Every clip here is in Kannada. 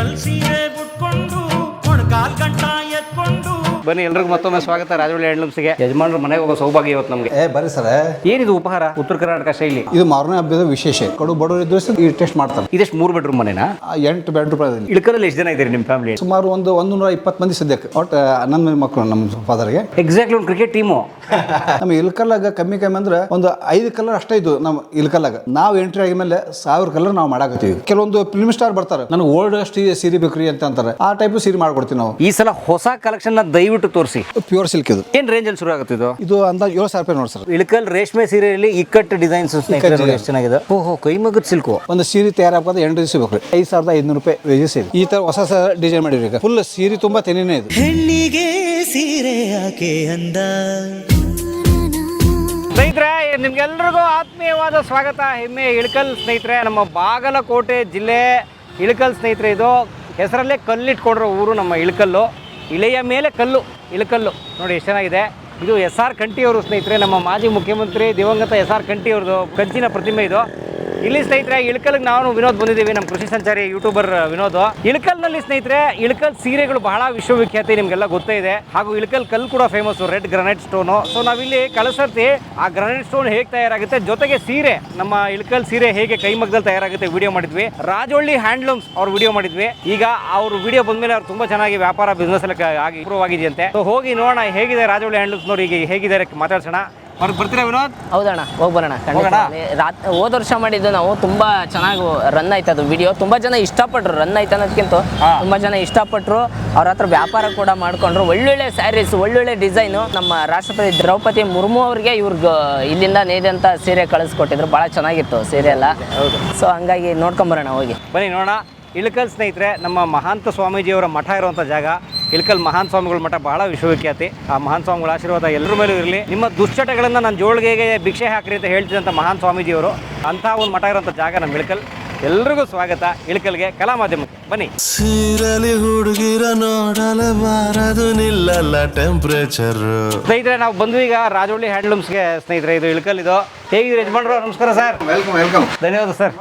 ಇಳಕಲ್ ಸೀರೆ ಉಟ್ಕೊಂಡು ಮೊಣಕಾಲ್ ಗಂಟ ಎತ್ಕೊಂಡು ಬನ್ನಿ ಎಲ್ರಿಗೂ ಮತ್ತೊಮ್ಮೆ ಸ್ವಾಗತ ರಾಜವಳ್ಳಿ ಹ್ಯಾಂಡ್ಲೂಮ್ಸ್ಗೆ. ಯಜಮಾನ್ರ ಮನೆಗೆ ಹೋಗೋ ಸೌಭಾಗ್ಯ ಇವತ್ತು ನಮಗೆ. ಬರ್ರಿ ಸರ್. ಏನಿದು ಉಪಹಾರ? ಉತ್ತರ ಕರ್ನಾಟಕ ಶೈಲಿ. ಇದು ಮಾರನೇ ಹಬ್ಬದ ವಿಶೇಷ. ಕಡು ಬಡವರು ಇದ್ದು ಈ ಟೇಸ್ಟ್ ಮಾಡ್ತಾರೆ. ಇದೆಷ್ಟು 3 ಬೆಡ್ರೂಮ್ ಮನೆನಾ? 8 ಬೆಡ್ರೂಮ್. ಇಳಕಲಲ್ಲಿ ಎಷ್ಟು ಜನ ಇದ್ದೀರಿ ನಿಮ್ಮ ಫ್ಯಾಮಿಲಿ? ಸುಮಾರು 120 ಮಂದಿ ಸದ್ಯಕ್ಕೆ. ಒಟ್ಟು 11 ಮಂದಿ ಮಕ್ಕಳು ನಮ್ಮ ಫಾದರ್ಗೆ. ಎಕ್ಸಾಕ್ಟ್ಲಿ ಒಂದು ಕ್ರಿಕೆಟ್ ಟೀಮು. ನಮ್ಮ ಇಳಕಲ್ಲಾಗ ಕಮ್ಮಿ ಅಂದ್ರೆ ಒಂದು 5 ಕಲರ್ ಅಷ್ಟೇ ಇದು ನಮ್ಮ ಇಳಕಲ್ಲಾಗ. ನಾವು ಎಂಟ್ರಿ ಆಗಿದ ಮೇಲೆ 1000 ಕಲರ್ ನಾವು ಮಾಡಾಕತ್ತೀವಿ. ಕೆಲವೊಂದು ಫಿಲ್ಮ್ ಸ್ಟಾರ್ ಬರ್ತಾರೆ, ನನಗೆ ಓಲ್ಡ್ ಸೀರೆ ಬೇಕ್ರಿ ಅಂತ ಅಂತಾರೆ. ಆ ಟೈಪ್ ಸೀರೆ ಮಾಡ್ಕೊಡ್ತೀವಿ ನಾವು. ಈ ಸಲ ಹೊಸ ಕಲೆಕ್ಷನ್ ದಯವಿಟ್ಟು ತೋರಿಸಿ. ಪ್ಯೂರ್ ಸಿಲ್ಕ್ ಇದು. ಏನ್ ರೇಂಜ್ ಅಲ್ಲಿ ಶುರು ಆಗುತ್ತೆ ಇದು? ಇದು ಅಂದಾಜು 7,000 ರೂಪಾಯಿ ನೋಡಿ ಸರ್. ಇಳಕಲ್ ರೇಷ್ಮೆ ಸೀರೆಯಲ್ಲಿ ಇಕ್ಕಟ್ಟು ಡಿಸೈನ್ಸ್ ಎಷ್ಟು ಚೆನ್ನಾಗಿದೆ. ಓಹೋ, ಕೈಮಗ್ಗದ ಸಿಲ್ಕು. ಒಂದು ಸೀರೆ ತಯಾರಾಗೋದು 8 ದಿವಸ ಬೇಕು. 5,500 ರೂಪಾಯಿ ವೇಜಸ್ ಇದೆ. ಈ ತರ ಹೊಸ ಡಿಸೈನ್ ಮಾಡಿರಿ. ಈಗ ಫುಲ್ ಸೀರೆ ತುಂಬಾ ತೆನೇನೆ ಇದು. ಹೆಣ್ಣಿಗೆ ಸೀರೆ ಯಾಕೆ ಅಂದ. ಸ್ನೇಹಿತರೆ, ನಿಮ್ಗೆಲ್ರಿಗೂ ಆತ್ಮೀಯವಾದ ಸ್ವಾಗತ. ಹೆಮ್ಮೆ ಇಳಕಲ್ ಸ್ನೇಹಿತರೆ, ನಮ್ಮ ಬಾಗಲಕೋಟೆ ಜಿಲ್ಲೆ ಇಳಕಲ್ ಸ್ನೇಹಿತರೆ. ಇದು ಹೆಸರಲ್ಲೇ ಕಲ್ಲಿಟ್ಕೊಂಡ್ರೋ ಊರು ನಮ್ಮ ಇಳಕಲ್ಲು. ಇಳೆಯ ಮೇಲೆ ಕಲ್ಲು, ಇಳಕಲ್ಲು ನೋಡಿ ಎಷ್ಟು ಚೆನ್ನಾಗಿದೆ. ಇದು SR ಕಂಠಿಯವರು ಸ್ನೇಹಿತರೆ, ನಮ್ಮ ಮಾಜಿ ಮುಖ್ಯಮಂತ್ರಿ ದಿವಂಗತ SR ಕಂಠಿಯವ್ರದ್ದು ಕಂಚಿನ ಪ್ರತಿಮೆ ಇದು. ಇಲ್ಲಿ ಸ್ನೇಹಿತರೆ ಇಳಕಲ್ಗೆ ನಾವು ವಿನೋದ್ ಬಂದಿದ್ದೀವಿ, ನಮ್ಮ ಕೃಷಿ ಸಂಚಾರಿ ಯೂಟ್ಯೂಬರ್ ವಿನೋದ್. ಇಳಕಲ್ನಲ್ಲಿ ಸ್ನೇಹಿತರೆ ಇಳಕಲ್ ಸೀರೆಗಳು ಬಹಳ ವಿಶ್ವವಿಖ್ಯಾತಿ, ನಿಮಗೆಲ್ಲ ಗೊತ್ತೇ ಇದೆ. ಹಾಗೂ ಇಳಕಲ್ ಕಲ್ಲು ಕೂಡ famous, red granite stone. So ನಾವಿಲ್ಲಿ ಕಳಸರ್ತಿ ಆ ಗ್ರಾನೈಟ್ ಸ್ಟೋನ್ ಹೇಗೆ ತಯಾರಾಗುತ್ತೆ, ಜೊತೆಗೆ ಸೀರೆ, ನಮ್ಮ ಇಳಕಲ್ ಸೀರೆ ಹೇಗೆ ಕೈಮಗ್ಗದಲ್ಲಿ ತಯಾರಾಗುತ್ತೆ ವಿಡಿಯೋ ಮಾಡಿದ್ವಿ. ರಾಜವಳ್ಳಿ ಹ್ಯಾಂಡ್ಲೂಮ್ಸ್ ಅವ್ರು ವಿಡಿಯೋ ಮಾಡಿದ್ವಿ. ಈಗ ಅವ್ರು ವಿಡಿಯೋ ಬಂದ್ಮೇಲೆ ಅವ್ರು ತುಂಬಾ ಚೆನ್ನಾಗಿ ವ್ಯಾಪಾರ ಬಿಸ್ನೆಸ್ ಎಲ್ಲ ಆಗಿ ಇಂಪ್ರೂವ್ ಆಗಿದೆಯಂತೆ. ಸೊ ಹೋಗಿ ನೋಡೋಣ ಹೇಗಿದೆ ರಾಜವಳ್ಳಿ ಹ್ಯಾಂಡ್ಲೂಮ್ಸ್ ನೋಡಿ ಈಗ ಹೇಗಿದ್ದಾರೆ ಮಾತಾಡ್ಸೋಣ. ಬರ್ತೀರಾ ವಿನೋದ್? ಹೌದಣ್ಣ, ಹೋಗಿ ಬರೋಣ. ಹೋದ ವರ್ಷ ಮಾಡಿದ್ದು ನಾವು. ತುಂಬಾ ಚೆನ್ನಾಗಿ ರನ್ ಆಯ್ತು ಅದು ವಿಡಿಯೋ. ತುಂಬಾ ಜನ ಇಷ್ಟಪಟ್ರು. ರನ್ ಆಯ್ತು ಅನ್ನೋದಕ್ಕಿಂತ ತುಂಬಾ ಜನ ಇಷ್ಟಪಟ್ರು. ಅವ್ರ ಹತ್ರ ವ್ಯಾಪಾರ ಕೂಡ ಮಾಡ್ಕೊಂಡ್ರು. ಒಳ್ಳೊಳ್ಳೆ ಸ್ಯಾರೀಸ್, ಒಳ್ಳೊಳ್ಳೆ ಡಿಸೈನು. ನಮ್ಮ ರಾಷ್ಟ್ರಪತಿ ದ್ರೌಪದಿ ಮುರ್ಮು ಅವ್ರಿಗೆ ಇವ್ರಿಗೆ ಇಲ್ಲಿಂದ ನೇಯ್ದಂತ ಸೀರೆ ಕಳಿಸ್ಕೊಟ್ಟಿದ್ರು. ಬಹಳ ಚೆನ್ನಾಗಿತ್ತು ಸೀರೆ ಎಲ್ಲ. ಸೊ ಹಂಗಾಗಿ ನೋಡ್ಕೊಂಬರೋಣ, ಹೋಗಿ ಬನ್ನಿ ನೋಡೋಣ. ಇಳಕಲ್ ಸ್ನೇಹಿತರೆ ನಮ್ಮ ಮಹಾಂತ ಸ್ವಾಮೀಜಿಯವರ ಮಠ ಇರುವಂಥ ಜಾಗ. ಇಳಕಲ್ ಮಹಾನ್ ಸ್ವಾಮಿಗಳ ಮಠ ಬಹಳ ವಿಶ್ವವಿಖ್ಯಾತಿ. ಆ ಮಹಾನ್ ಸ್ವಾಮಿಗಳ ಆಶೀರ್ವಾದ ಎಲ್ಲರ ಮೇಲೂ ಇರಲಿ. ನಿಮ್ಮ ದುಶ್ಚಟಗಳನ್ನು ನಾನು ಜೋಳಿಗೆಗೆ ಭಿಕ್ಷೆ ಹಾಕ್ರಿ ಅಂತ ಹೇಳ್ತಿದ್ದಂಥ ಮಹಾನ್ ಸ್ವಾಮೀಜಿಯವರು. ಅಂಥ ಒಂದು ಮಠ ಇರುವಂಥ ಜಾಗ ನಮ್ಮ ಇಳಕಲ್. ಎಲ್ರಿಗೂ ಸ್ವಾಗತ ಇಳಕಲ್ಗೆ, ಕಲಾ ಮಾಧ್ಯಮಕ್ಕೆ ಬನ್ನಿ. ಸೀರಲಿ ಹುಡುಗಿರ ನೋಡಲಬಾರದು ನಿಲ್ಲಲ್ಲ ಟೆಂಪರೇಚರ್. ಸ್ನೇಹಿತರೆ ನಾವು ಬಂದ್ವಿ ಈಗ ರಾಜವಳ್ಳಿ ಹ್ಯಾಂಡ್ಲೂಮ್ಸ್ಗೆ ಸ್ನೇಹಿತರೆ. ಇದು ಇಳಕಲ್. ಇದು ಹೇಗಿದೆ ಯಜಮಾನ್ರು? ನಮಸ್ಕಾರ ಸರ್. Welcome welcome. ಧನ್ಯವಾದ ಸರ್,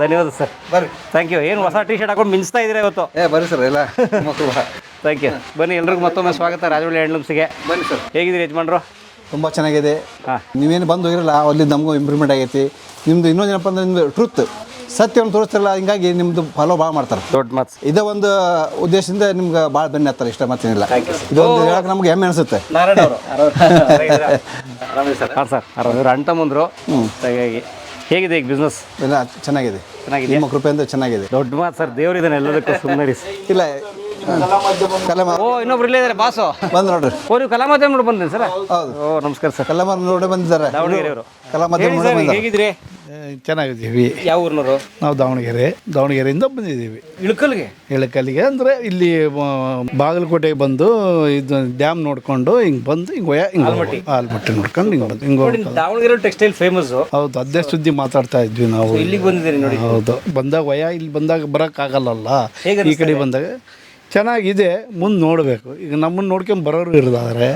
ಧನ್ಯವಾದ ಸರ್. ಬರ್ರಿ. Thank you. ಏನು ಹೊಸ ಟೀ ಶರ್ಟ್ ಹಾಕೊಂಡು ಮಿಂಚ್ತಾ ಇದ್ದೀರಾ ಇವತ್ತು? ಬರ್ರಿ ಸರ್. ಎಲ್ಲ ಥ್ಯಾಂಕ್ ಯು. ಬನ್ನಿ ಎಲ್ರಿಗೂ ಮತ್ತೊಮ್ಮೆ ಸ್ವಾಗತ ರಾಜವಳ್ಳಿ ಹ್ಯಾಂಡ್ಲೂಮ್ಸ್ಗೆ. ಬನ್ನಿ ಸರ್. ಹೇಗಿದ್ದೀರಿ ಯಜಮಾನ್ರು? ತುಂಬ ಚೆನ್ನಾಗಿದೆ. ನೀವೇನು ಬಂದು ಹೋಗಿರಲ್ಲ, ಅಲ್ಲಿ ನಮಗೂ ಇಂಪ್ರೂವ್ಮೆಂಟ್ ಆಗೈತಿ. ನಿಮ್ಮದು ಇನ್ನೊಂದೇನಪ್ಪ ಅಂದ್ರೆ ನಿಮ್ಮದು ಟ್ರೂತ್, ಸತ್ಯವನ್ನು ತೋರಿಸ್ತಿರಲ್ಲ, ಹಿಂಗಾಗಿ ನಿಮ್ಮದು ಫಾಲೋ ಭಾಳ ಮಾಡ್ತಾರೆ. ದೊಡ್ಡ ಮಾತು. ಇದೇ ಒಂದು ಉದ್ದೇಶದಿಂದ ನಿಮ್ಗೆ ಭಾಳ ಬೆನ್ನ ಹತ್ತಾರೆ. ಇಷ್ಟ ಮತ್ತೇನಿಲ್ಲ. ಇದೊಂದು ಹೇಳಕ್ಕೆ ನಮ್ಗೆ ಹೆಮ್ಮೆ ಅನಿಸುತ್ತೆ. ನಾರಾಯಣ ಅವರು ಹಾಂ ಸರ್, ಇವರು ಅಣ್ಣ ತಮ್ಮಂದ್ರು. ಹಾಗಾಗಿ ಹೇಗಿದೆ ಈಗ ಬಿಸ್ನೆಸ್? ಎಲ್ಲ ಚೆನ್ನಾಗಿದೆ. ನಿಮ್ಮ ಕೃಪೆಯಿಂದ ಚೆನ್ನಾಗಿದೆ. ದೊಡ್ಡ ಮಾತು ಸರ್. ದೇವರಿದ್ದಾನೆ ಎಲ್ಲದಕ್ಕೂ. ಸುಮ್ಮನೆ ಇಲ್ಲ ಕಲಮ. ಓ, ಇನ್ನೊಬ್ರು ಇಲ್ಲೇ ಇದ್ದಾರೆ ಬಾಸು. ಬಂದು ನೋಡ್ರಿ. ಓ, ನೀವು ಕಲಾ ಮಾಧ್ಯಮ ನೋಡಿ ಬಂದಿರಿ ಸರ್? ಹೌದು. ಓ, ನಮಸ್ಕಾರ ಸರ್. ಕಲಮ ನೋಡಿ ಬಂದಿದ್ದಾರೆ ದಾವಣಗೆರೆಯವರು. ಕಲಾ ಮಾಧ್ಯಮ. ಹೇಗಿದ್ರಿ? ಚೆನ್ನಾಗಿದ್ದೀವಿ. ಯಾವ ಊರಿನವರು? ನಾವು ದಾವಣಗೆರೆಯಿಂದ ಬಂದಿದ್ದೀವಿ ಇಳಕಲ್ಗೆ. ಇಳಕಲ್ಲಿಗೆ ಅಂದರೆ ಇಲ್ಲಿ ಬಾಗಲಕೋಟೆಗೆ ಬಂದು ಇದು ಡ್ಯಾಮ್ ನೋಡ್ಕೊಂಡು ಹಿಂಗೆ ಬಂದು ಹಿಂಗೆ ಆಲ್ಮಟ್ಟಿ ನೋಡ್ಕೊಂಡು ಹಿಂಗೆ ಬಂದು ಹಿಂಗೆ. Davanagere textile famous. ಹೌದು, ಅದೇ ಸುದ್ದಿ ಮಾತಾಡ್ತಾ ಇದ್ವಿ ನಾವು. ಇಲ್ಲಿಗೆ ಬಂದಿದ್ದೀರಿ ನೋಡಿ. ಹೌದು, ಬಂದಾಗ ಇಲ್ಲಿ ಬಂದಾಗ ಬರೋಕ್ಕಾಗಲ್ಲ. ಈ ಕಡೆ ಬಂದಾಗ ಚೆನ್ನಾಗಿದೆ. ಮುಂದೆ ನೋಡಬೇಕು. ಈಗ ನಮ್ಮನ್ನು ನೋಡ್ಕೊಂಡು ಬರೋರು ಇರೋದಾದ್ರೆ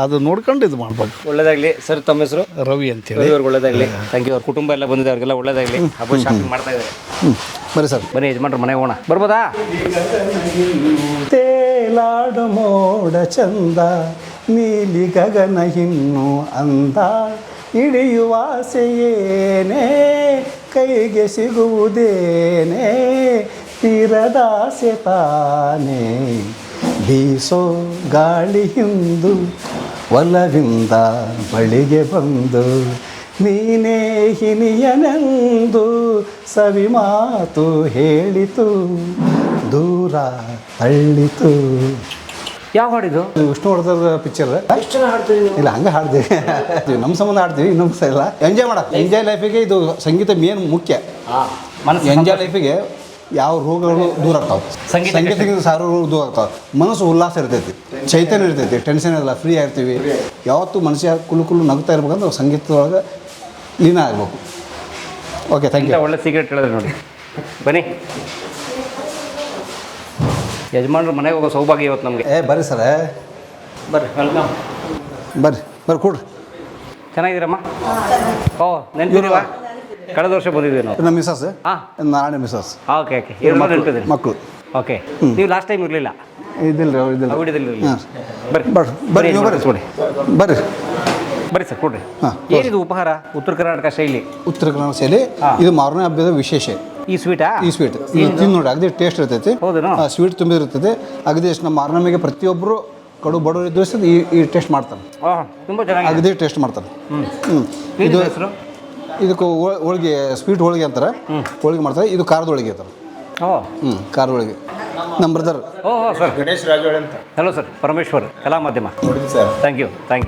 ಅದು ನೋಡ್ಕೊಂಡು ಇದು ಮಾಡ್ಬೇಕು. ಒಳ್ಳೇದಾಗ್ಲಿ ಸರ್. ತಮ್ಮ ಹೆಸರು? ರವಿ ಅಂತೇಳಿ. ಅವ್ರಿಗೆ ಒಳ್ಳೇದಾಗ್ಲಿ. Thank you. ಅವ್ರ ಕುಟುಂಬ ಎಲ್ಲ ಬಂದಿದೆ, ಅವ್ರಿಗೆಲ್ಲ ಒಳ್ಳೇದಾಗ್ಲಿ. ಹಬ್ಬ ಶಾಪಿಂಗ್ ಮಾಡ್ತಾ ಇದ್ದಾರೆ. ಬನ್ನಿ ಸರ್. ಬನ್ನಿ ಯಜಮಾನ್ರ ಮನೆಗೆ ಹೋಗೋಣ. ಬರ್ಬೋದಾ? ತೇಲಾಡು ಮೋಡ ಚಂದ, ನೀಲಿ ಗಗನ ಇನ್ನು ಅಂದ, ಇಳಿಯುವ ಆಸೆಯೇನೇ ಕೈಗೆ ಸಿಗುವುದೇನೇ, ತೀರದಾಸೆ ತಾನೇ ಬೀಸೋ ಗಾಳಿ ಹಿಂದು ಒಲವಿಂದ ಬಳಿಗೆ ಬಂದು, ನೀನೇ ಹಿನಿಯನೆಂದು ಸವಿ ಮಾತು ಹೇಳಿತು, ದೂರ ತಳ್ಳಿತು. ಯಾವ ಹಾಡಿದು? ವಿಷ್ಣುವರ್ಧನ್ ಪಿಕ್ಚರ್. ಇಲ್ಲ, ಹಂಗೆ ಹಾಡ್ತೀವಿ. ನಮ್ಮ ಸಂಬಂಧ ಹಾಡ್ತೀವಿ, ಇನ್ನೊಂದು ಇಲ್ಲ. ಎಂಜಾಯ್ ಮಾಡಕ್ಕೆ, ಎಂಜಾಯ್ ಲೈಫಿಗೆ ಇದು ಸಂಗೀತ ಮೇನ್ ಮುಖ್ಯ. ಎಂಜಾಯ್ ಲೈಫಿಗೆ ಯಾವ ರೋಗಗಳು ದೂರ ಆಗ್ತಾವೆ. ಸಂಗೀತದಿಂದ ಸಾವಿರ ರೋಗಗಳು ದೂರ ಆಗ್ತಾವೆ. ಮನಸ್ಸು ಉಲ್ಲಾಸ ಇರ್ತೈತಿ, ಚೈತನ್ಯ ಇರ್ತೈತಿ, ಟೆನ್ಷನ್ ಇರಲ್ಲ, ಫ್ರೀ ಆಗಿರ್ತೀವಿ. ಯಾವತ್ತೂ ಮನುಷ್ಯ ಕುಲು ನಗ್ತಾ ಇರ್ಬೇಕಂದ್ರೆ ಸಂಗೀತದೊಳಗೆ ಲೀನ ಆಗಬೇಕು. Okay, thank you. ಒಳ್ಳೆ ಸೀಕ್ರೆಟ್ ಹೇಳಿದ್ರೆ ನೋಡಿ. ಬನ್ನಿ ಯಜಮಾನ್ರ ಮನೆಗೆ ಹೋಗೋ ಸೌಭಾಗ್ಯ ಇವತ್ತು ನಮಗೆ. ಬರ್ರಿ ಸರ್. ಬರ್ರಿ, ವೆಲ್ಕಮ್. ಬರ್ರಿ ಕೊಡ್ರಿ. ಚೆನ್ನಾಗಿದ್ದೀರಮ್ಮ? ಓ, ನೆನಪಿದೀವಾ? ಕಳೆದ ವರ್ಷ ಬಂದಿದ್ದೀವಿ ನಾವು. ನಮ್ಮ ಮಿಸಸ್. ಹಾಂ, ನಾರಾಯಣ ಮಿಸಸ್. ಓಕೆ. ಮಕ್ಕಳು. ಓಕೆ ನೀವು ಲಾಸ್ಟ್ ಟೈಮ್ ಇರಲಿಲ್ಲ ಇದಿಲ್ಲ ಇದಿಲ್ಲ ವಿಡಿಯೋದಲ್ಲಿ ಹಾಂ ಬರ್ರಿ ಬರ್ರಿ ನೀವು ಬರ್ರಿ ಕೊಡಿ ಬರ್ರಿ ಬರ್ರಿ ಸರ್ ಕೊಡ್ರಿ ಹಾಂ ಏನಿದು ಉಪಹಾರ ಉತ್ತರ ಕರ್ನಾಟಕ ಶೈಲಿ ಉತ್ತರ ಕನ್ನಡ ಶೈಲಿ ಇದು ಮಾರನೇ ಹಬ್ಬದ ವಿಶೇಷ ಈ ಸ್ವೀಟಾ ಈ ಸ್ವೀಟ್ ತಿಂದು ನೋಡಿ ಅಗದಿ ಟೇಸ್ಟ್ ಇರ್ತೈತಿ ಹೌದೇನೋ? ಸ್ವೀಟ್ ತುಂಬಿರ್ತೈತಿ ಅಗದಿ ನಮ್ಮ ಮಾರನಮಿಗೆ ಪ್ರತಿಯೊಬ್ಬರು ಕಡು ಬಡವರು ಇದ್ದು ಸಹ ಈ ಟೇಸ್ಟ್ ಮಾಡ್ತಾರೆ ತುಂಬ ಚೆನ್ನಾಗಿದೆ ಅಗದಿ ಟೇಸ್ಟ್ ಮಾಡ್ತಾರೆ ಹ್ಞೂ ಇದು ಇದು ಹೆಸರು ಇದಕ್ಕೆ ಹೋಳಿಗೆ ಸ್ವೀಟ್ ಹೋಳಿಗೆ ಅಂತಾರೆ ಹೋಳಿಗೆ ಮಾಡ್ತಾರೆ ಇದು ಖಾರದ ಹೋಳಿಗೆ ಅಂತಾರೆ ಖಾರದ ಹೋಳಿಗೆ ನಮ್ಮ ಬ್ರದರ್ ಓಹೋ ಸರ್ ಗಣೇಶ್ ರಾಜೋಳಿ ಅಂತ hello sir Parameshwar Kala Madhyama thank you thank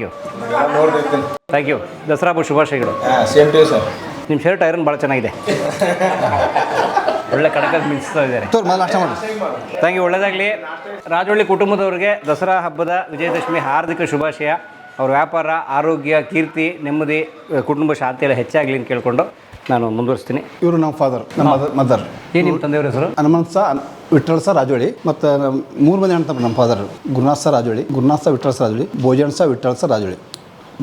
you Dasara ಹಬ್ಬ ಶುಭಾಶಯಗಳು ಸೇಮ್ ಟು ಸರ್ ನಿಮ್ಮ ಶರ್ಟ್ ಐರನ್ ಭಾಳ ಚೆನ್ನಾಗಿದೆ ಒಳ್ಳೆ ಕಡಕಾಗಿ ಮಿಂಚ್ತಾ ಇದ್ದಾರೆ ಮೊದಲು ನಾಷ್ಟ ಮಾಡಿ ಥ್ಯಾಂಕ್ ಯು ಒಳ್ಳೆಯದಾಗಲಿ ರಾಜೊಳ್ಳಿ ಕುಟುಂಬದವ್ರಿಗೆ ದಸರಾ ಹಬ್ಬದ ವಿಜಯದಶಮಿ ಹಾರ್ದಿಕ ಶುಭಾಶಯ. ಅವ್ರ ವ್ಯಾಪಾರ ಆರೋಗ್ಯ ಕೀರ್ತಿ ನೆಮ್ಮದಿ ಕುಟುಂಬ ಶಾಂತಿ ಎಲ್ಲ ಹೆಚ್ಚಾಗಲಿ ಅಂತ ಕೇಳಿಕೊಂಡು ನಾನು ಮುಂದುವರಿಸ್ತೀನಿ. ಇವರು ನಮ್ಮ ಫಾದರ್ ನಮ್ಮ ಮದರ್ ಏನು ನಿಮ್ಮ ತಂದೆಯವ್ರ ಹೆಸರು? ಹನುಮಂತ ವಿಠ್ಠಲ್ ಸರ್ ರಾಜೋಳಿ ಮತ್ತು 3 ಮಂದಿ ಅಣ್ಣ ನಮ್ಮ father Gurunath sir Rajoli Gurunath sir Vitthal sir Rajoli Bhojan sir Vitthal sir Rajoli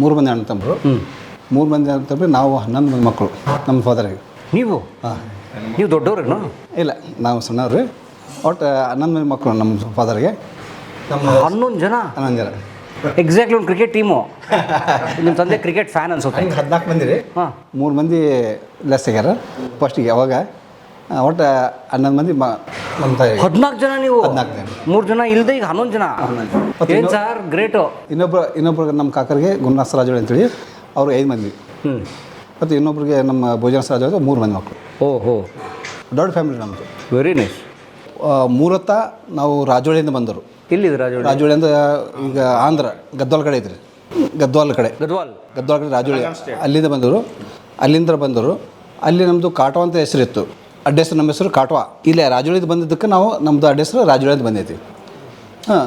3 ಮಂದಿ ಅಣ್ಣ ತಮ್ಮರು 3 ಮಂದಿ ಅಣ್ಣ ತಮ್ಮರು ನಾವು 11 ಮಂದಿ ಮಕ್ಕಳು ನಮ್ಮ ಫಾದರ್ಗೆ. ನೀವು ನೀವು ದೊಡ್ಡವ್ರೇನು? ಇಲ್ಲ ನಾವು ಸಣ್ಣವ್ರಿ ಒಟ್ಟು 11 ಮಂದಿ ಮಕ್ಕಳು ನಮ್ಮ ಫಾದರ್ಗೆ. ನಮ್ಮ 11 ಜನ 11 ಜನ ಎಕ್ಸಾಕ್ಟ್ಲಿ ಒಂದು ಕ್ರಿಕೆಟ್ ಟೀಮು. ನಿಮ್ಮ ತಂದೆ ಕ್ರಿಕೆಟ್ ಫ್ಯಾನ್ ಅನ್ಸುತ್ತೆ. 14 ಮಂದಿ ರೀ. ಹಾಂ 3 ಮಂದಿ ಲೆಸ್ ಆಗ್ಯಾರ ಫಸ್ಟಿಗೆ ಅವಾಗ ಒಟ್ಟು 11 ಮಂದಿ ನಮ್ಮ ತಾಯಿ. 14 ಜನ ನೀವು? 14 ಜನ. 3 ಜನ ಇಲ್ಲದೆ ಈಗ 11 ಜನ. ಏನು ಸರ್ ಗ್ರೇಟು. ಇನ್ನೊಬ್ರು ನಮ್ಮ ಕಾಕರಿಗೆ ಗುರುನಾಥ ಸರ್ ರಾಜೋಳಿ ಅಂತೇಳಿ ಅವರು 5 ಮಂದಿ. ಮತ್ತು ಇನ್ನೊಬ್ರಿಗೆ ನಮ್ಮ ಭೋಜನ ಸರ್ ರಾಜೋಳಿ 3 ಮಂದಿ ಮಕ್ಕಳು. ಓಹೋ ದೊಡ್ಡ ಫ್ಯಾಮಿಲಿ ನಮ್ಮದು. Very nice. ಮೂಲತಃ ನಾವು ರಾಜೋಳಿಯಿಂದ ಬಂದರು. ಎಲ್ಲಿದೆ ರಾಜೋಳಿ? ರಾಜೋಳಿಯಿಂದ ಈಗ ಆಂಧ್ರ ಗದ್ವಾಲ್ ಕಡೆ ಐತ್ರಿ. ಗದ್ವಾಲ್ ಕಡೆ ರಾಜೋಳಿ ಅಲ್ಲಿಂದ ಬಂದರು. ಅಲ್ಲಿ ನಮ್ಮದು ಕಾಟ್ವಾ ಅಂತ ಹೆಸರಿತ್ತು. ಅಡ್ಡ ಹೆಸರು ನಮ್ಮ ಹೆಸರು ಕಾಟ್ವಾ. ಇಲ್ಲೇ ರಾಜೋಳಿಯಿಂದ ಬಂದಿದ್ದಕ್ಕೆ ನಾವು ನಮ್ಮದು ಅಡ್ಡ ಹೆಸರು ರಾಜೋಳಿ ಅಂತ ಬಂದೈತಿ. ಹಾಂ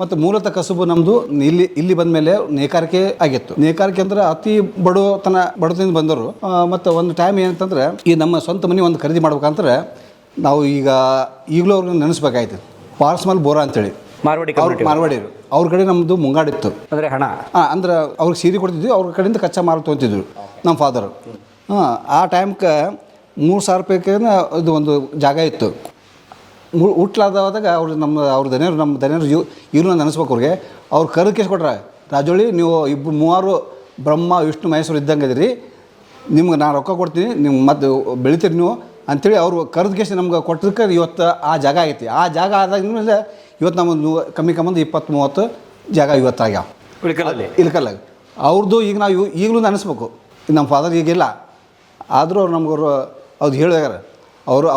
ಮತ್ತು ಮೂಲತಃ ಕಸುಬು ನಮ್ಮದು ಇಲ್ಲಿ ಬಂದ ಮೇಲೆ ನೇಕಾರಿಕೆ ಆಗಿತ್ತು. ನೇಕಾರಿಕೆ ಅಂದ್ರೆ ಅತಿ ಬಡತನದಿಂದ ಬಂದರು. ಮತ್ತು ಒಂದು ಟೈಮ್ ಏನಂತಂದ್ರೆ ಈ ನಮ್ಮ ಸ್ವಂತ ಮನೆ ಒಂದು ಖರೀದಿ ಮಾಡ್ಬೇಕಂದ್ರೆ ನಾವು ಈಗಲೂ ಅವ್ರಿಗೆ ನೆನೆಸ್ಬೇಕಾಯ್ತು. ಪಾರ್ಸ್ಮಲ್ ಬೋರಾ ಅಂತೇಳಿ ಮಾರ್ವಾಡಿರು ಅವ್ರ ಕಡೆ ನಮ್ಮದು ಮುಂಗಾಡಿತ್ತು. ಅಂದರೆ ಹಣ ಅಂದ್ರೆ ಅವ್ರಿಗೆ ಸೀರೆ ಕೊಡ್ತಿದ್ವಿ, ಅವ್ರ ಕಡೆಯಿಂದ ಕಚ್ಚಾ ಮಾಲ್ ತೊಗೊತಿದ್ರು ನಮ್ಮ ಫಾದರು. ಆ ಟೈಮ್ಗೆ 3,000 ರೂಪಾಯಿಗೆ ಇದು ಒಂದು ಜಾಗ ಇತ್ತು. ಹುಟ್ಲಾದಾಗ ಅವ್ರು ಅವ್ರ ದನಿಯರು ಈಗಲೂ ನೆನೆಸ್ಬೇಕು ಅವ್ರಿಗೆ. ಅವ್ರು ಕರೆದು ಕೊಟ್ರೆ ರಾಜೋಳಿ ನೀವು 3 ಬ್ರಹ್ಮ ವಿಷ್ಣು ಮಹೇಶ್ವರ ಇದ್ದಂಗೆ ಇದೀರಿ, ನಿಮ್ಗೆ ನಾನು ರೊಕ್ಕ ಕೊಡ್ತೀನಿ, ನಿಮ್ಗೆ ಮತ್ತೆ ಬೆಳಿತೀರಿ ನೀವು ಅಂಥೇಳಿ ಅವರು ಕರೆದು ನಮ್ಗೆ ಕೊಟ್ಟದಕ್ಕೆ ಇವತ್ತು ಆ ಜಾಗ ಆಗೈತಿ. ಆ ಜಾಗ ಆದಾಗಿಂದ ಇವತ್ತು ನಮ್ಮದು ಕಮ್ಮಿ 20-30 ಜಾಗ ಇವತ್ತು ಆಗ್ಯಾವ ಇಳ್ಕಲ್ಲಾಗ. ಅವ್ರದ್ದು ಈಗ ನಾವು ಈಗಲೂ ನೆನೆಸ್ಬೇಕು. ನಮ್ಮ ಫಾದರ್ ಈಗಿಲ್ಲ, ಆದರೂ ಅವ್ರು ನಮ್ಗವ್ರು ಅವ್ರು ಹೇಳಿದಾರ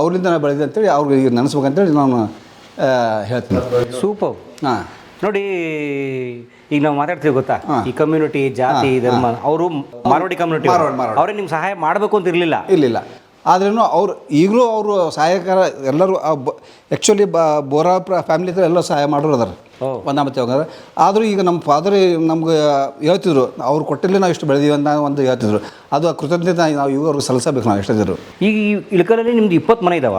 ಅವರಿಂದ ನಾವು ಬೆಳೆದೆ ಅಂತೇಳಿ ಅವ್ರಿಗೆ ಈಗ ನೆನೆಸ್ಬೇಕಂತೇಳಿ ನಾನು ಹೇಳ್ತೀನಿ. ಸೂಪರ್. ಹಾಂ ನೋಡಿ, ಈಗ ನಾವು ಮಾತಾಡ್ತೀವಿ ಗೊತ್ತಾ, ಈ ಕಮ್ಯುನಿಟಿ ಜಾತಿ ಧರ್ಮ, ಅವರು ಮಾರ್ವಾಡಿ ಕಮ್ಯುನಿಟಿ ಅವರೇ ನಿಮ್ಗೆ ಸಹಾಯ ಮಾಡಬೇಕು ಅಂತ ಇರಲಿಲ್ಲ. ಆದ್ರೂ ಈಗಲೂ ಅವರು ಸಹಾಯಕರ ಎಲ್ಲರೂ ಆ್ಯಕ್ಚುಲಿ ಬೋರಾ ಫ್ಯಾಮಿಲಿ ಹತ್ರ ಎಲ್ಲ ಸಹಾಯ ಮಾಡೋರು ಅದಾರ ಒಂದಾಮತ್ತೆ ಹೋಗಾರ. ಆದರೂ ಈಗ ನಮ್ಮ ಫಾದರ್ ನಮ್ಗೆ ಹೇಳ್ತಿದ್ರು, ಅವ್ರು ಕೊಟ್ಟಿರಲಿ ನಾವು ಇಷ್ಟು ಬೆಳೆದೀವಿ ಅಂತ ಒಂದು ಹೇಳ್ತಿದ್ರು. ಅದು ಆ ಕೃತಜ್ಞತೆ ನಾವು ಈಗ ಅವ್ರಿಗೆ ಸಲ್ಲಿಸಬೇಕು. ನಾವು ಎಷ್ಟಿದ್ರು ಈಗ ಈ ಇಳಕಲಲ್ಲಿ ನಿಮ್ದು 20 ಮನೆ ಇದಾವ?